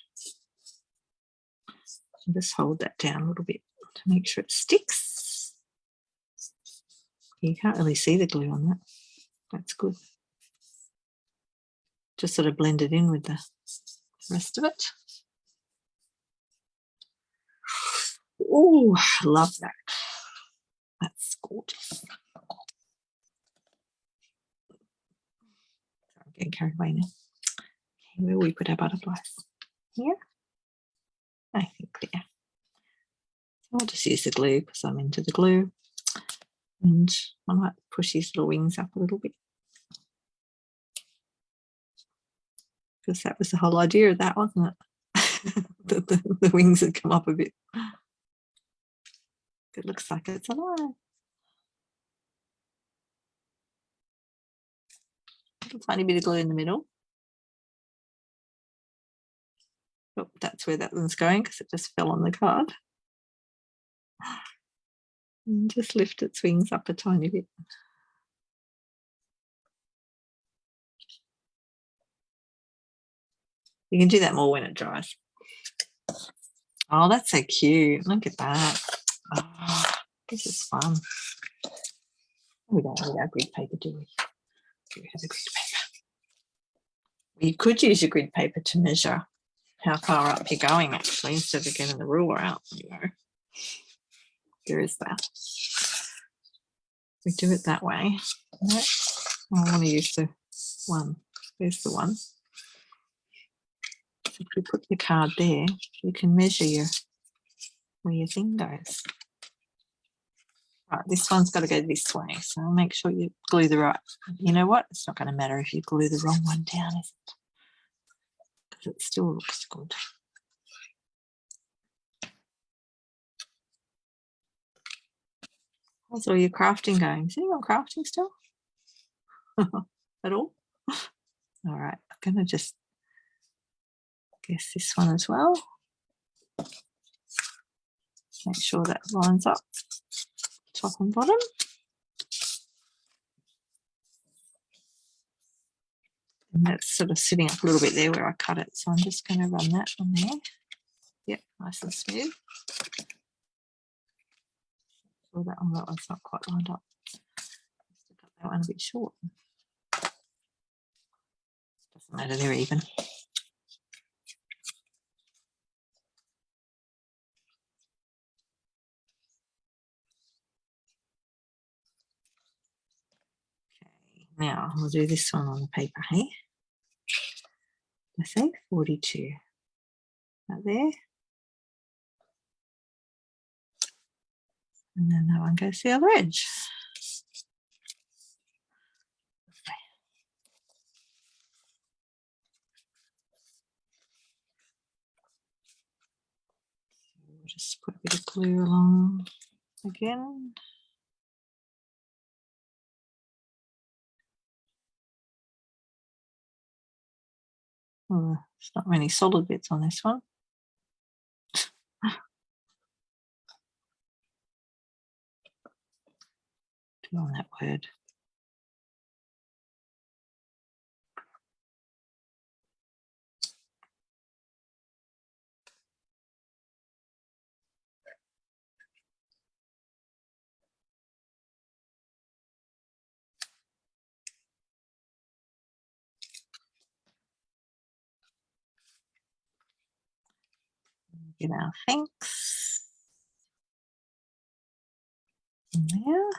Speaker 1: So just hold that down a little bit to make sure it sticks. You can't really see the glue on that. That's good. Just sort of blend it in with the rest of it. Oh, I love that. That's gorgeous. I'm getting carried away now. Okay, where will we put our butterflies? Here? I think there. So I'll just use the glue because I'm into the glue. And I might push these little wings up a little bit. Because that was the whole idea of that, wasn't it? the wings had come up a bit. It looks like it's alive. A tiny bit of glue in the middle. Oh, that's where that one's going because it just fell on the card. And just lift its wings up a tiny bit. You can do that more when it dries. Oh, that's so cute. Look at that. Oh, this is fun. We don't need our grid paper, do we? Do we have a grid paper? You could use your grid paper to measure how far up you're going, actually, instead of getting the ruler out. You know, there is that. We do it that way. No, I want to use the one. There's the one. If you put the card there, you can measure where your thing goes. Right, this one's got to go this way, so make sure you glue the right. You know what? It's not going to matter if you glue the wrong one down, is it? Because it still looks good. How's all your crafting going? Is anyone crafting still? At all? All right, I'm going to just guess this one as well. Make sure that lines up top and bottom. And that's sort of sitting up a little bit there where I cut it. So I'm just going to run that on there. Yep, nice and smooth. Oh, that one's not quite lined up. Just to cut that one a bit short. Doesn't matter, they're even. Okay, now we'll do this one on the paper, hey? I say 42. Right there. And then that one goes the other edge. Okay. We'll just put a bit of glue along again. Oh, there's not many solid bits on this one. On that word. Get our thanks in there.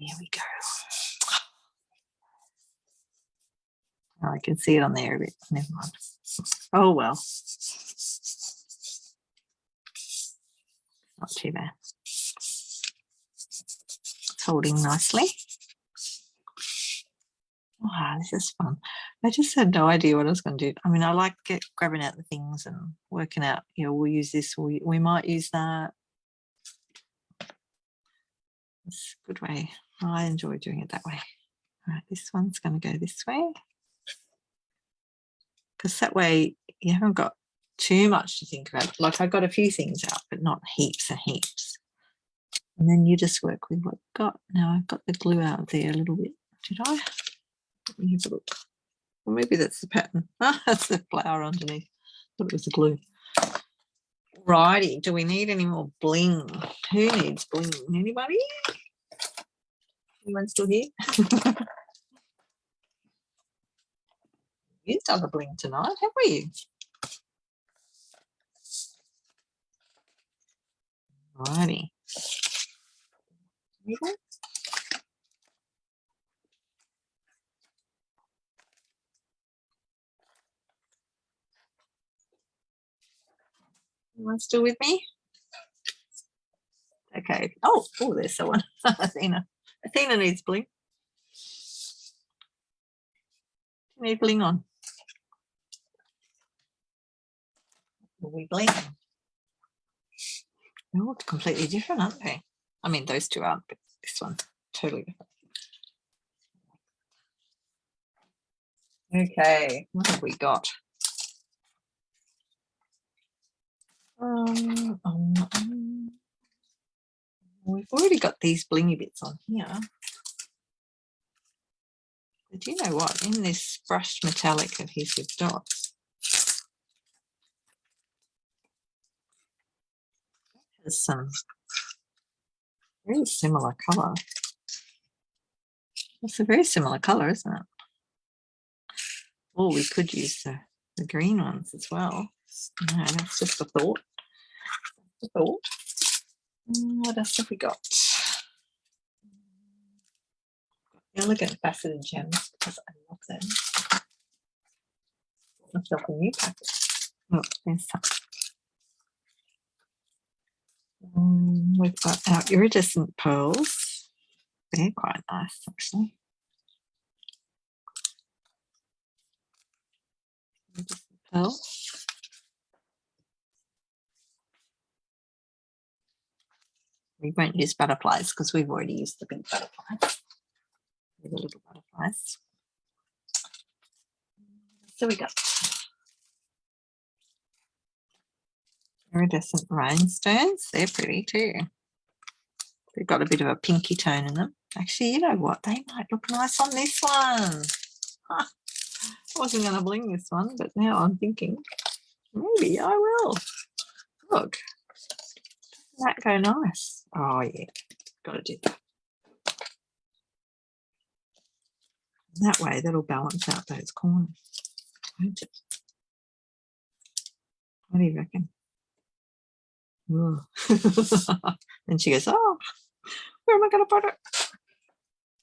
Speaker 1: There we go. Oh, I can see it on there a bit. Never mind. Oh well. Not too bad. It's holding nicely. Wow, this is fun. I just had no idea what I was going to do. I mean, I like grabbing out the things and working out, you know, we'll use this, or we might use that. It's a good way. I enjoy doing it that way. All right, this one's going to go this way. Because that way you haven't got too much to think about. Like I got a few things out, but not heaps and heaps. And then you just work with what you've got. Now I've got the glue out there a little bit. Did I? Let me have a look. Well, maybe that's the pattern. Ah, that's the flower underneath. Thought it was the glue. Righty, do we need any more bling? Who needs bling? Anybody? Anyone still here? You've done the bling tonight, have we? Righty. Anyone still with me? Okay. Oh, there's someone. Athena. Athena needs bling. You need bling on. Will we bling? They look completely different, aren't they? I mean, those two aren't, but this one totally different. Okay, what have we got? We've already got these blingy bits on here. But you know what? In this brushed metallic adhesive dots, there's some very similar colour. It's a very similar colour, isn't it? Or we could use the green ones as well. No, that's just a thought. What else have we got? Elegant faceted gems, because I love them. Let's open new packet. Look, there's some. We've got our iridescent pearls. They're quite nice, actually. Iridescent pearl. We won't use butterflies because we've already used the big butterflies. The little butterflies. So we got iridescent rhinestones. They're pretty too. They've got a bit of a pinky tone in them. Actually, you know what? They might look nice on this one. I wasn't going to bling this one, but now I'm thinking maybe I will. Look, doesn't that go nice? Oh, yeah. Got to do that. That way, that'll balance out those corners, won't it? What do you reckon? And she goes, oh, where am I going to put it?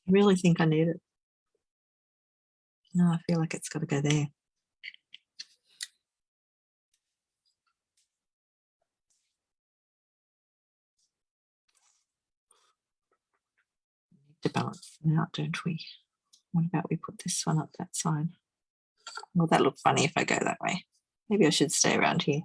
Speaker 1: I really think I need it. No, I feel like it's got to go there. We need to balance them out, don't we? What about we put this one up that side? Will that look funny if I go that way? Maybe I should stay around here.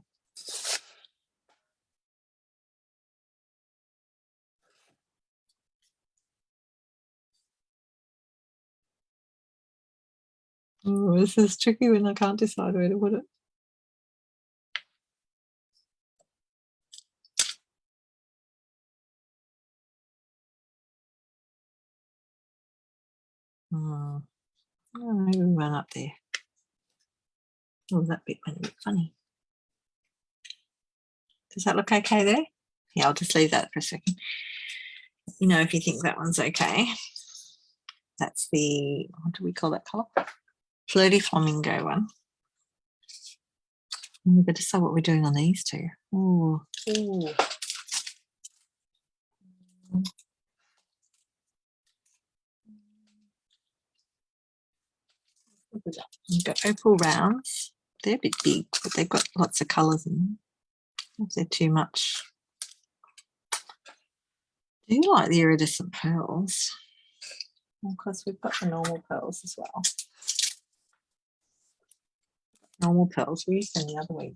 Speaker 1: Oh, this is tricky when I can't decide where to put it. Oh, maybe we run up there. Oh, that bit went a bit funny. Does that look okay there? Yeah, I'll just leave that for a second. You know, if you think that one's okay. That's the, what do we call that colour? Flirty Flamingo one. And we've got to decide what we're doing on these two. Oh, oh. We've got opal rounds. They're a bit big, but they've got lots of colours in them. If they're too much. I do like the iridescent pearls. Of course, we've got the normal pearls as well. Normal pearls, we used them the other week.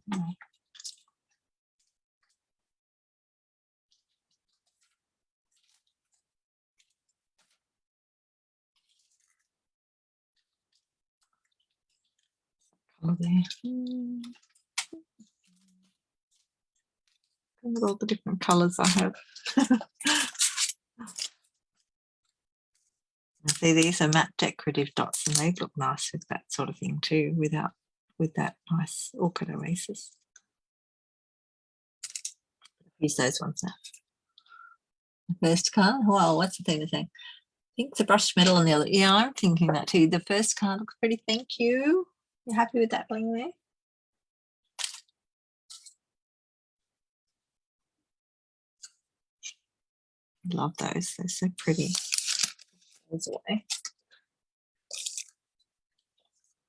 Speaker 1: Colour there. Look at all the different colours I have. See, these are matte decorative dots, and they look nice with that sort of thing too, with that nice orchid oasis. Use those ones now. The first card. Well, what's the thing to say? I think the brushed metal on the other. Yeah, I'm thinking that too. The first card looks pretty. Thank you. You happy with that bling there? I love those. They're so pretty. Those away.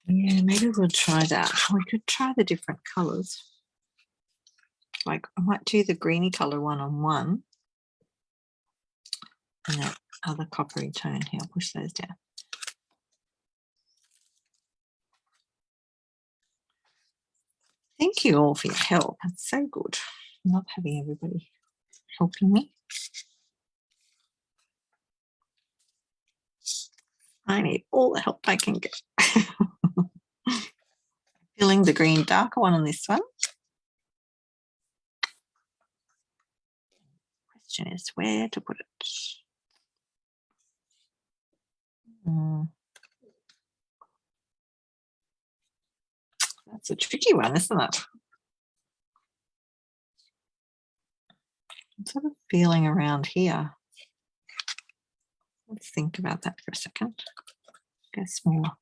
Speaker 1: Yeah, maybe we'll try that. We could try the different colours. Like I might do the greeny colour one on one. And that other coppery tone here. I'll push those down. Thank you all for your help. It's so good. I love having everybody helping me. I need all the help I can get. Filling the green darker one on this one. Question is where to put it. That's a tricky one, isn't it? I'm sort of feeling around here. Let's think about that for a second. Go smaller.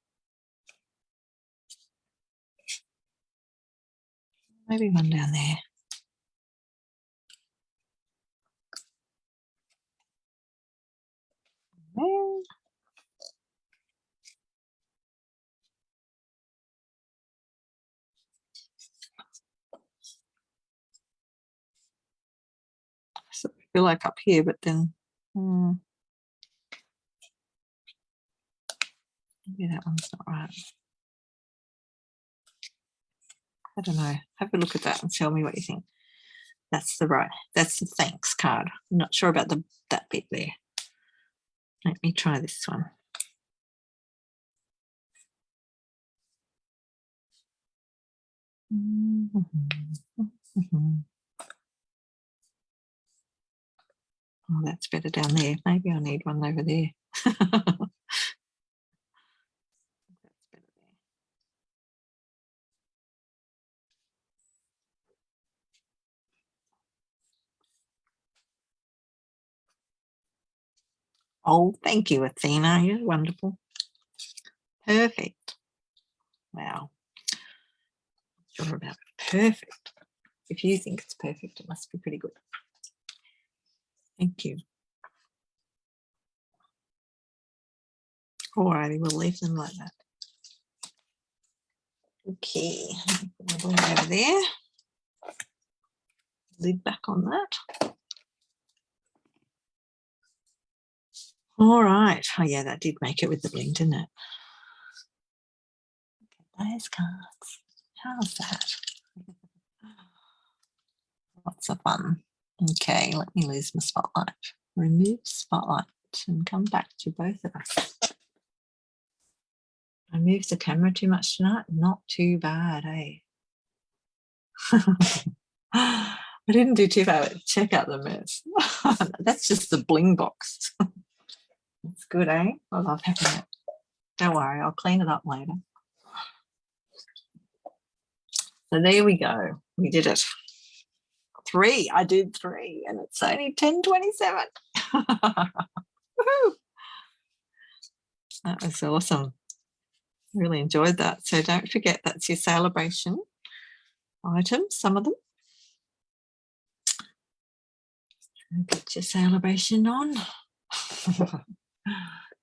Speaker 1: Maybe one down there. There. So I feel like up here, but then maybe that one's not right. I don't know. Have a look at that and tell me what you think. That's the thanks card. I'm not sure about that bit there. Let me try this one. Oh, that's better down there. Maybe I need one over there. That's better there. Oh, thank you, Athena. You're wonderful. Perfect. Wow. Not sure about it. Perfect. If you think it's perfect, it must be pretty good. Thank you. Alrighty, we'll leave them like that. Okay, put my ball over there. Lid back on that. All right. Oh yeah, that did make it with the bling, didn't it? Okay, those cards. How's that? Lots of fun. Okay, let me lose my spotlight. Remove spotlight and come back to both of us. I moved the camera too much tonight. Not too bad, eh? I didn't do too bad. Check out the mess. That's just the bling box. It's good, eh? I love having it. Don't worry, I'll clean it up later. So there we go. We did it. 3. I did 3 and it's only 10:27. That was awesome. Really enjoyed that. So don't forget, that's your Sale-A-Bration items, some of them. Get your Sale-A-Bration on.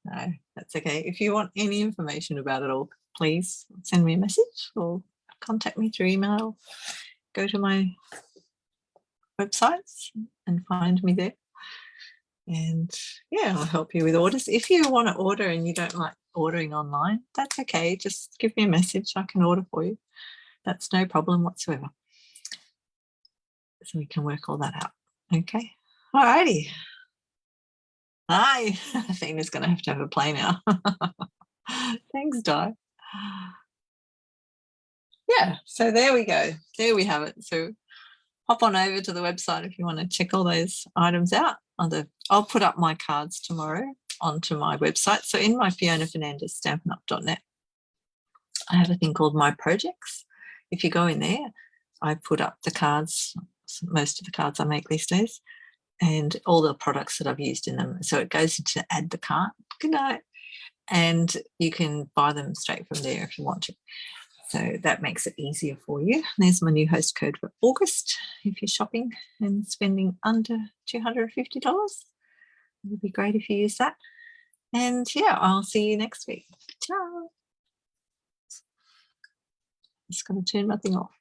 Speaker 1: No, that's okay. If you want any information about it all, please send me a message or contact me through email. Go to my websites and find me there. And yeah, I'll help you with orders. If you want to order and you don't like ordering online, that's okay. Just give me a message. I can order for you. That's no problem whatsoever. So we can work all that out. Okay. All righty. Hi. Athena's going to have a play now. Thanks, Di. Yeah, so there we go. There we have it. So hop on over to the website if you want to check all those items out. I'll put up my cards tomorrow onto my website. So in my Fiona Fernandez stampinup.net, I have a thing called My Projects. If you go in there, I put up the cards, most of the cards I make these days, and all the products that I've used in them. So it goes into add the cart. Good night. And you can buy them straight from there if you want to. So that makes it easier for you. There's my new host code for August. If you're shopping and spending under $250, it would be great if you use that. And yeah, I'll see you next week. Ciao. Just going to turn my thing off.